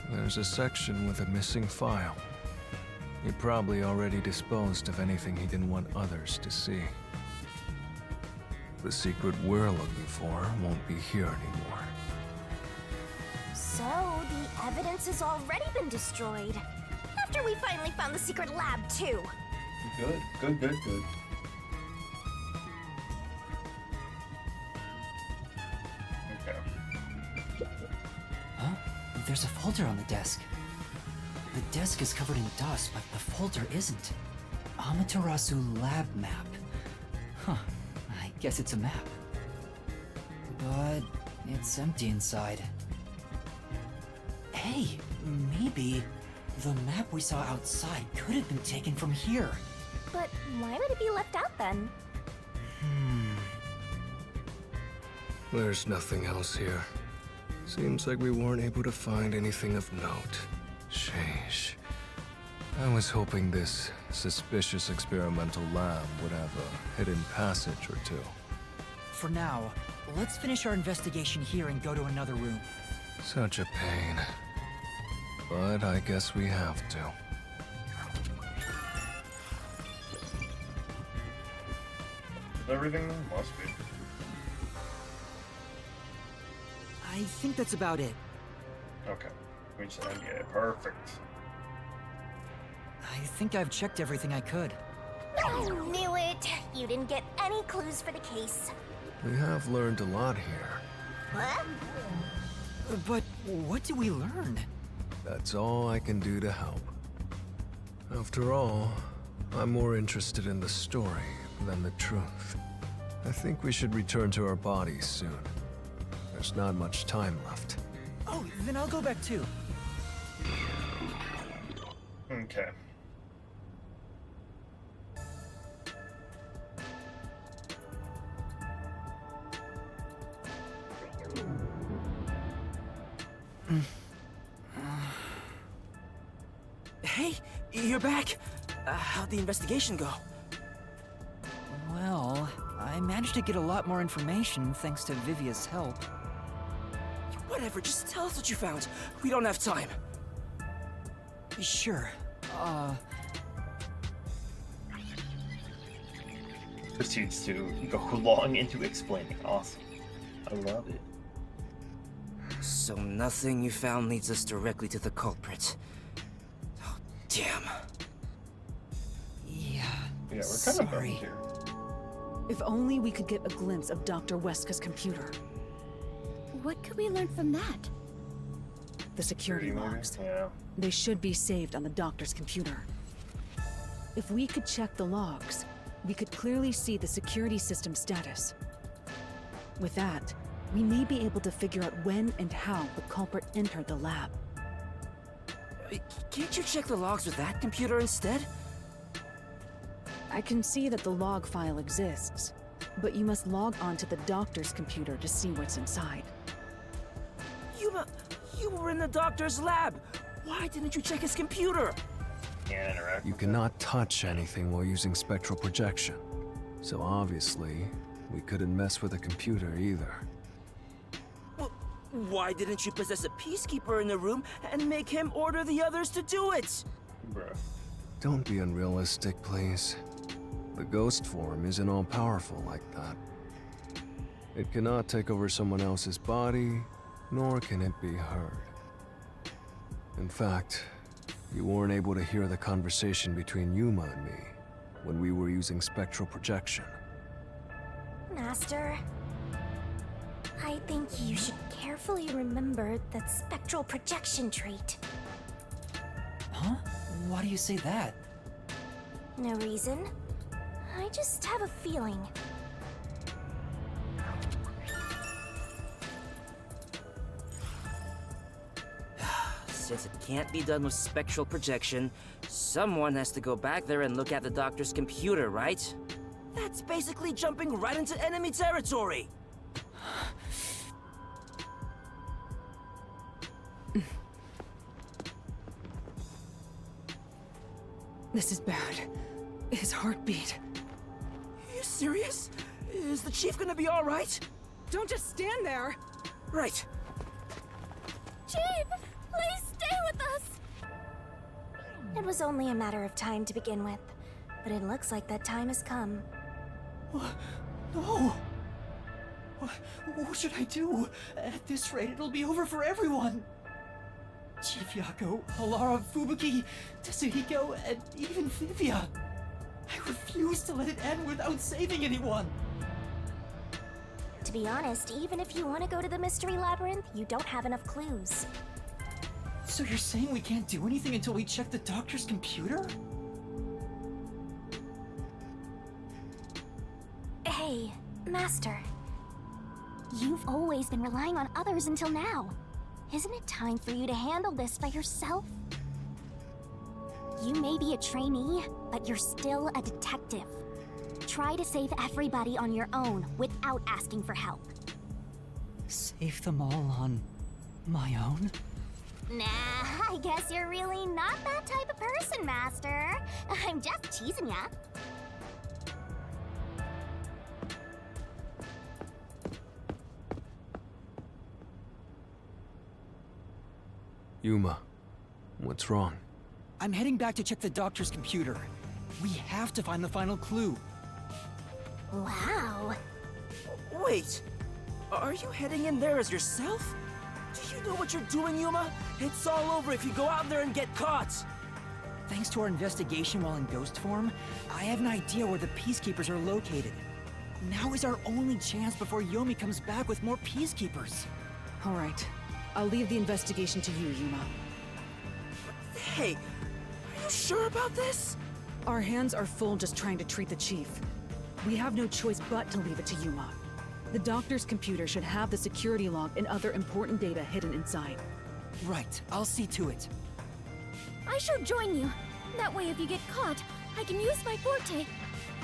There's a section with a missing file. He probably already disposed of anything he didn't want others to see. The secret we're looking for won't be here anymore. So, the evidence has already been destroyed. After we finally found the secret lab, too. Good. Okay. Huh? There's a folder on the desk. The desk is covered in dust, but the folder isn't. Amaterasu lab map. Huh. I guess it's a map. But it's empty inside. Hey, maybe the map we saw outside could have been taken from here. But why would it be left out then? There's nothing else here. Seems like we weren't able to find anything of note. Sheesh. I was hoping this suspicious experimental lab would have a hidden passage or two. For now, let's finish our investigation here and go to another room. Such a pain. But I guess we have to. Everything must be. I think that's about it. Okay. Reach the end. Yeah, perfect. I think I've checked everything I could. I knew it! You didn't get any clues for the case. We have learned a lot here. What? But what did we learn? That's all I can do to help. After all, I'm more interested in the story than the truth. I think we should return to our bodies soon. There's not much time left. Oh, then I'll go back too. Okay. Hey, you're back. How'd the investigation go? Well, I managed to get a lot more information thanks to Vivia's help. Whatever, just tell us what you found. We don't have time. Sure. Proceeds to go long into explaining. Awesome. I love it. So nothing you found leads us directly to the culprit. Oh, damn. Yeah, we're kind of bummed here. If only we could get a glimpse of Dr. Weska's computer. What could we learn from that? The security logs. Yeah. They should be saved on the doctor's computer. If we could check the logs, we could clearly see the security system status. With that, we may be able to figure out when and how the culprit entered the lab. Can't you check the logs with that computer instead? I can see that the log file exists, but you must log on to the doctor's computer to see what's inside. You were in the doctor's lab. Why didn't you check his computer? Can't interact. You cannot touch anything while using spectral projection. So obviously, we couldn't mess with a computer either. Well, why didn't you possess a peacekeeper in the room and make him order the others to do it? Bruh. Don't be unrealistic, please. The ghost form isn't all-powerful like that. It cannot take over someone else's body, nor can it be heard. In fact, you weren't able to hear the conversation between Yuma and me when we were using spectral projection. Master, I think you should carefully remember that spectral projection trait. Huh? Why do you say that? No reason. I just have a feeling. Since it can't be done with spectral projection, someone has to go back there and look at the doctor's computer, right? That's basically jumping right into enemy territory! This is bad. His heartbeat. Are you serious? Is the chief gonna be alright? Don't just stand there! Right. Chief, please stay with us! It was only a matter of time to begin with, but it looks like that time has come. No! What should I do? At this rate, it'll be over for everyone! Chief Yako, Alara, Fubuki, Tetsuhiko, and even Vivia. I refuse to let it end without saving anyone! To be honest, even if you want to go to the Mystery Labyrinth, you don't have enough clues. So you're saying we can't do anything until we check the doctor's computer? Hey, Master. You've always been relying on others until now. Isn't it time for you to handle this by yourself? You may be a trainee, but you're still a detective. Try to save everybody on your own without asking for help. Save them all on my own? Nah, I guess you're really not that type of person, Master. I'm just teasing ya. Yuma, what's wrong? I'm heading back to check the doctor's computer. We have to find the final clue. Wow. Wait, are you heading in there as yourself? Do you know what you're doing, Yuma? It's all over if you go out there and get caught! Thanks to our investigation while in ghost form, I have an idea where the Peacekeepers are located. Now is our only chance before Yomi comes back with more Peacekeepers. All right. I'll leave the investigation to you, Yuma. Hey, are you sure about this? Our hands are full just trying to treat the chief. We have no choice but to leave it to Yuma. The doctor's computer should have the security log and other important data hidden inside. Right, I'll see to it. I shall join you. That way, if you get caught, I can use my forte.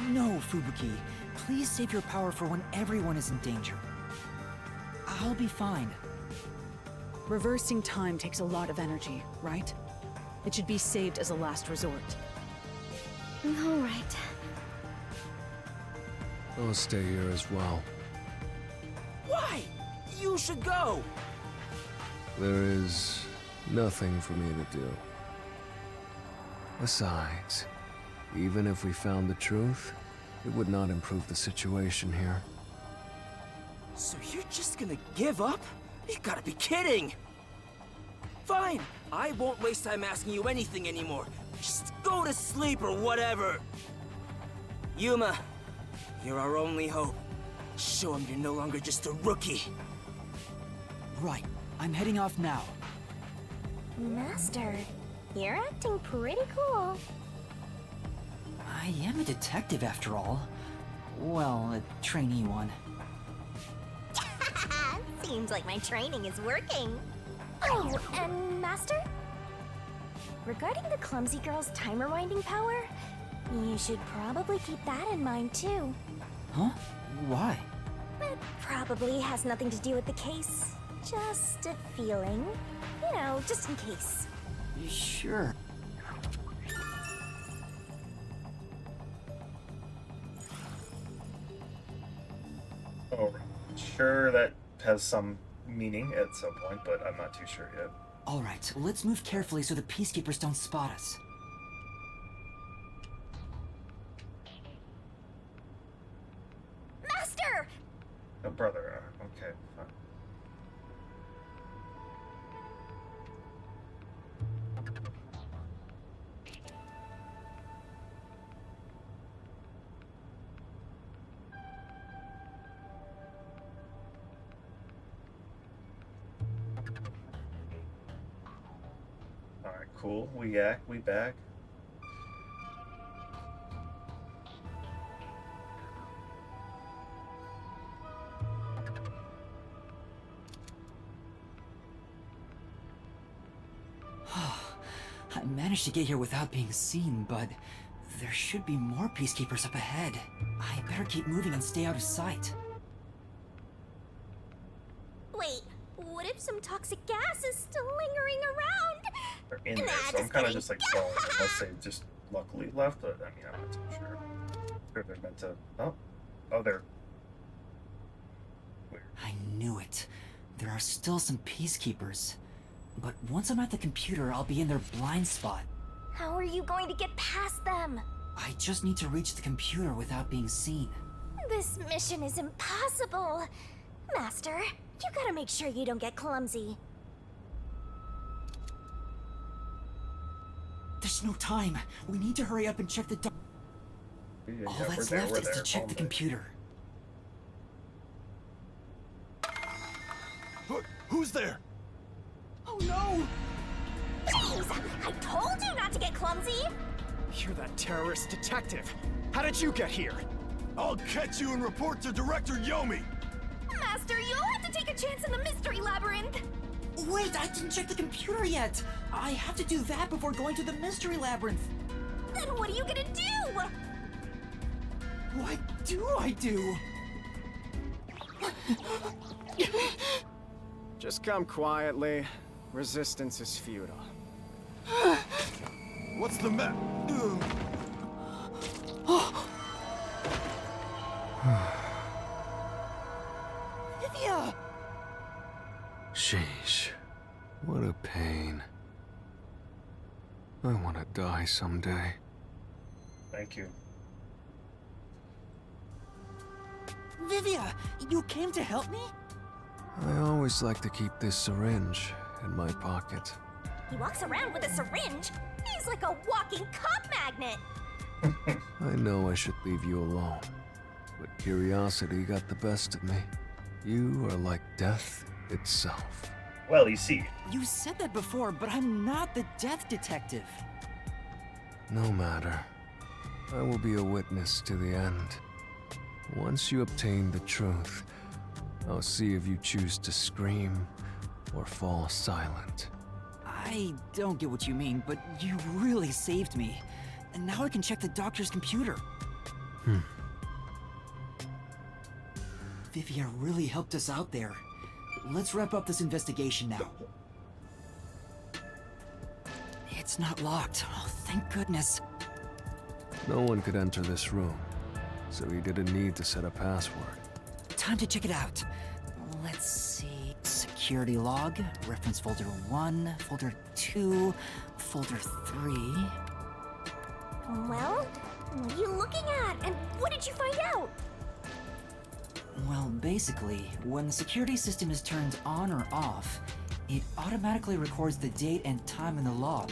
No, Fubuki. Please save your power for when everyone is in danger. I'll be fine. Reversing time takes a lot of energy, right? It should be saved as a last resort. All right. I'll stay here as well. Why? You should go! There is nothing for me to do. Besides, even if we found the truth, it would not improve the situation here. So you're just gonna give up? You gotta be kidding! Fine, I won't waste time asking you anything anymore. Just go to sleep or whatever. Yuma, you're our only hope. Show him you're no longer just a rookie. Right, I'm heading off now. Master, you're acting pretty cool. I am a detective after all. Well, a trainee one. Seems like my training is working. Oh, and Master? Regarding the clumsy girl's time rewinding power, you should probably keep that in mind too. Huh? Why? It probably has nothing to do with the case. Just a feeling. You know, just in case. Sure. Oh, sure, that has some meaning at some point, but I'm not too sure yet. Alright, let's move carefully so the peacekeepers don't spot us. Master! Oh, brother. Okay, fine. Alright, cool. We back. I managed to get here without being seen, but there should be more peacekeepers up ahead. I better keep moving and stay out of sight. Wait, what if some toxic gas is still lingering around? They're in there, so I'm kind of just like following them, unless they just luckily left, but I mean, I'm not too sure. Sure, they're meant to. Oh, they're. Weird. I knew it. There are still some peacekeepers. But once I'm at the computer, I'll be in their blind spot. How are you going to get past them? I just need to reach the computer without being seen. This mission is impossible. Master, you gotta make sure you don't get clumsy. There's no time. We need to hurry up and check the Yeah, All that's left is to check the computer. Who's there? Oh no! Jeez, I told you not to get clumsy! You're that terrorist detective. How did you get here? I'll catch you and report to Director Yomi! Master, you'll have to take a chance in the mystery labyrinth! Wait, I didn't check the computer yet! I have to do that before going to the mystery labyrinth! Then what are you gonna do? What do I do? Just come quietly. Resistance is futile. What's the matter? Livia! Sheesh. What a pain. I want to die someday. Thank you. Vivia, you came to help me? I always like to keep this syringe in my pocket. He walks around with a syringe. He's like a walking cop magnet. I know I should leave you alone, but curiosity got the best of me. You are like death itself. Well, you see. You said that before, but I'm not the death detective. No matter. I will be a witness to the end. Once you obtain the truth, I'll see if you choose to scream or fall silent. I don't get what you mean, but you really saved me. And now I can check the doctor's computer. Vivia really helped us out there. Let's wrap up this investigation now. It's not locked. Oh, thank goodness. No one could enter this room, so he didn't need to set a password. Time to check it out. Let's see. Security log, reference folder 1, folder 2, folder 3. Well, what are you looking at? And what did you find out? Well, basically, when the security system is turned on or off, it automatically records the date and time in the log.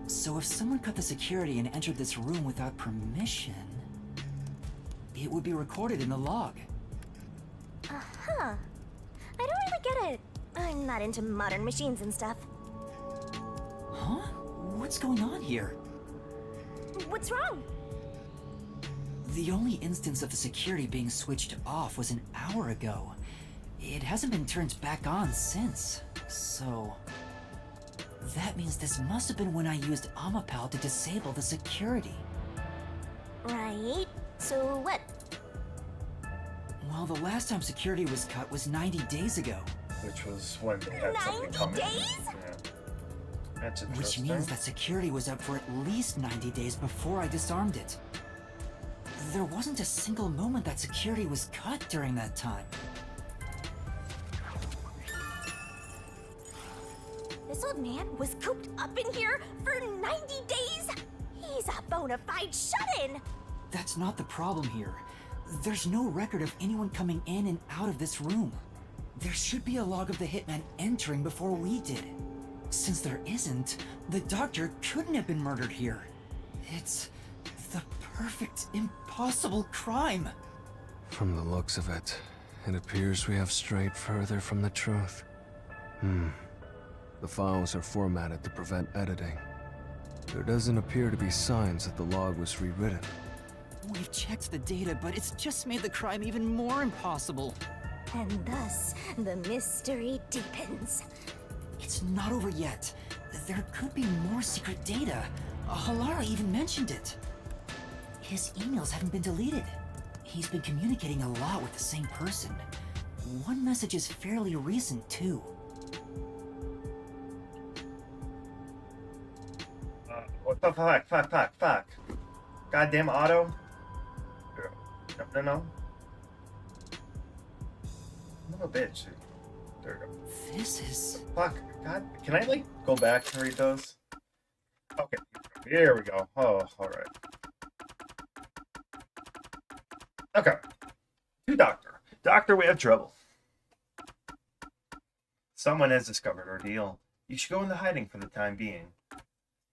So if someone cut the security and entered this room without permission, it would be recorded in the log. Uh-huh. I don't really get it. I'm not into modern machines and stuff. Huh? What's going on here? What's wrong? The only instance of the security being switched off was an hour ago. It hasn't been turned back on since. So... that means this must have been when I used Amapal to disable the security. Right. So what? Well, the last time security was cut was 90 days ago. Which was when they had something coming. 90 days? Yeah. That's Which interesting. means that security was up for at least 90 days before I disarmed it. There wasn't a single moment that security was cut during that time. This old man was cooped up in here for 90 days? He's a bona fide shut-in! That's not the problem here. There's no record of anyone coming in and out of this room. There should be a log of the hitman entering before we did. Since there isn't, the doctor couldn't have been murdered here. It's the perfect, impossible crime. From the looks of it, it appears we have strayed further from the truth. The files are formatted to prevent editing. There doesn't appear to be signs that the log was rewritten. We've checked the data, but it's just made the crime even more impossible. And thus, the mystery deepens. It's not over yet. There could be more secret data. Halara even mentioned it. His emails haven't been deleted. He's been communicating a lot with the same person. One message is fairly recent, too. What the fuck? Goddamn auto. No. I'm a bitch. There we go. This is... Fuck. God. Can I, like, go back and read those? Okay. Here we go. Oh, alright. Okay. To Doctor. Doctor, we have trouble. Someone has discovered our deal. You should go into hiding for the time being.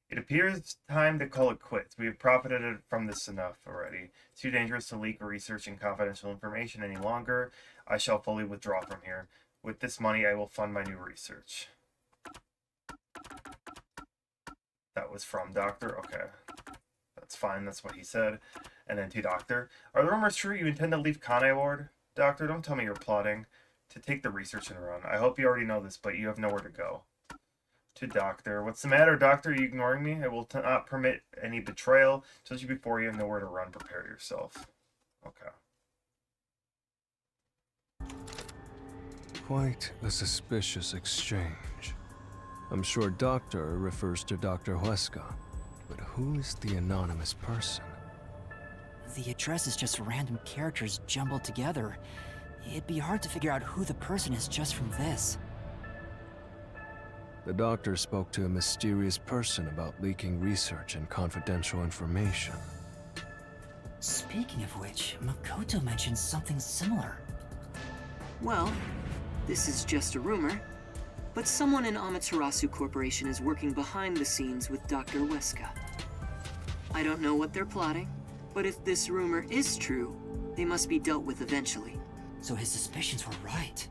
It appears it's time to call it quits. We have profited from this enough already. It's too dangerous to leak or research confidential information any longer. I shall fully withdraw from here. With this money, I will fund my new research. That was from Doctor? Okay. That's fine, that's what he said. And then to Doctor. Are the rumors true you intend to leave Kane Ward? Doctor, don't tell me you're plotting to take the research and run. I hope you already know this, but you have nowhere to go. To Doctor. What's the matter, Doctor? Are you ignoring me? I will not permit any betrayal. Told you before, you have nowhere to run. Prepare yourself. Okay. Quite a suspicious exchange. I'm sure Doctor refers to Dr. Huesca, but who is the anonymous person? The address is just random characters jumbled together. It'd be hard to figure out who the person is just from this. The doctor spoke to a mysterious person about leaking research and confidential information. Speaking of which, Makoto mentioned something similar. Well, this is just a rumor, but someone in Amaterasu Corporation is working behind the scenes with Dr. Huesca. I don't know what they're plotting, but if this rumor is true, they must be dealt with eventually. So his suspicions were right.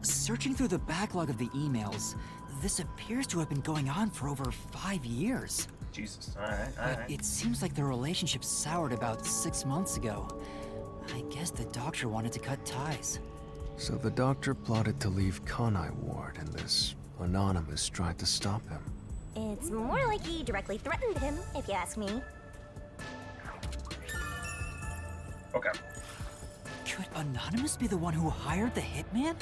Searching through the backlog of the emails, this appears to have been going on for over 5 years. Jesus, alright. But it seems like their relationship soured about 6 months ago. I guess the doctor wanted to cut ties. So the doctor plotted to leave Kanai Ward, and this Anonymous tried to stop him. It's more like he directly threatened him, if you ask me. Okay. Could Anonymous be the one who hired the hitman?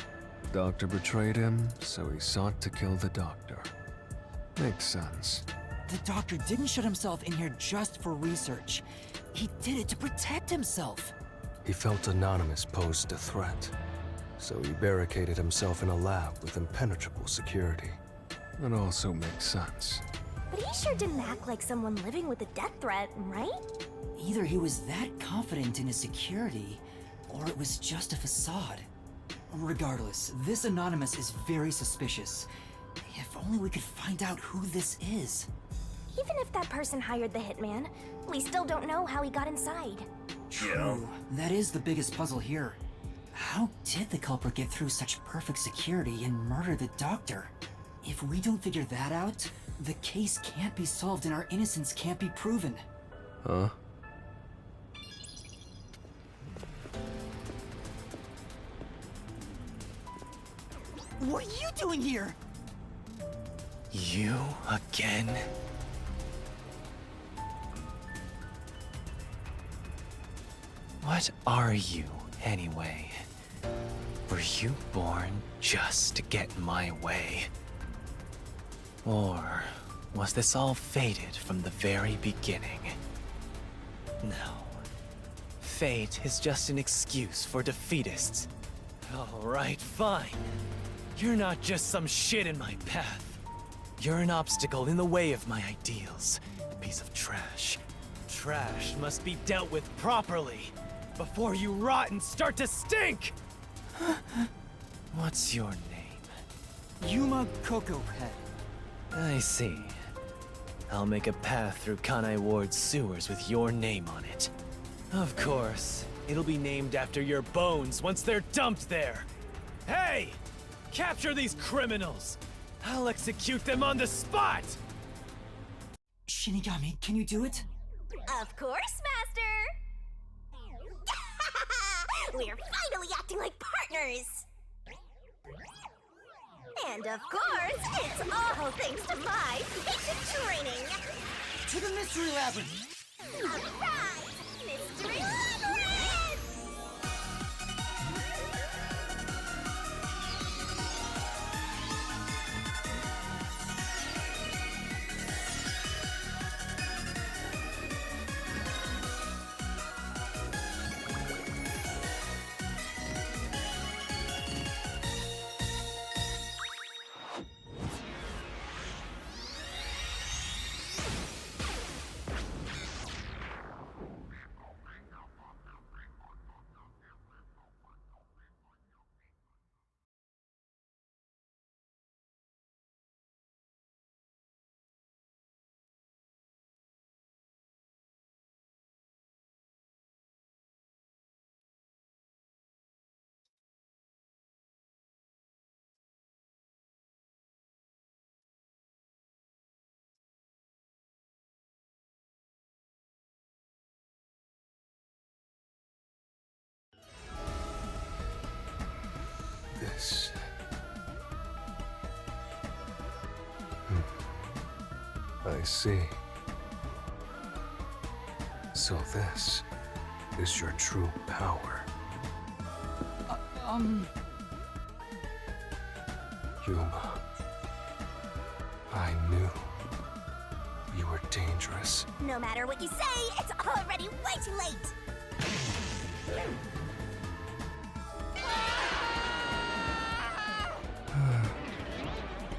Doctor betrayed him, so he sought to kill the doctor. Makes sense. The doctor didn't shut himself in here just for research. He did it to protect himself. He felt Anonymous posed a threat, so he barricaded himself in a lab with impenetrable security. That also makes sense. But he sure didn't act like someone living with a death threat, right? Either he was that confident in his security, or it was just a facade. Regardless, this Anonymous is very suspicious. If only we could find out who this is. Even if that person hired the hitman, we still don't know how he got inside. True. That is the biggest puzzle here. How did the culprit get through such perfect security and murder the doctor? If we don't figure that out, the case can't be solved and our innocence can't be proven. Huh? What are you doing here? You again? What are you, anyway? Were you born just to get in my way? Or was this all fated from the very beginning? No. Fate is just an excuse for defeatists. Alright, fine. You're not just some shit in my path. You're an obstacle in the way of my ideals. A piece of trash. Trash must be dealt with properly before you rot and start to stink! What's your name? Yuma Cocoa Head. I see. I'll make a path through Kanai Ward's sewers with your name on it. Of course, it'll be named after your bones once they're dumped there. Hey! Capture these criminals! I'll execute them on the spot! Shinigami, can you do it? Of course, Master! We're finally acting like partners! And of course, it's all thanks to my patient training! To the Mystery Labyrinth! Alright! Mystery Labyrinth! This... I see. So this is your true power. Yuma. I knew you were dangerous. No matter what you say, it's already way too late!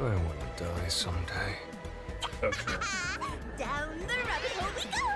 I want to die someday. Okay. Down the rabbit hole we go!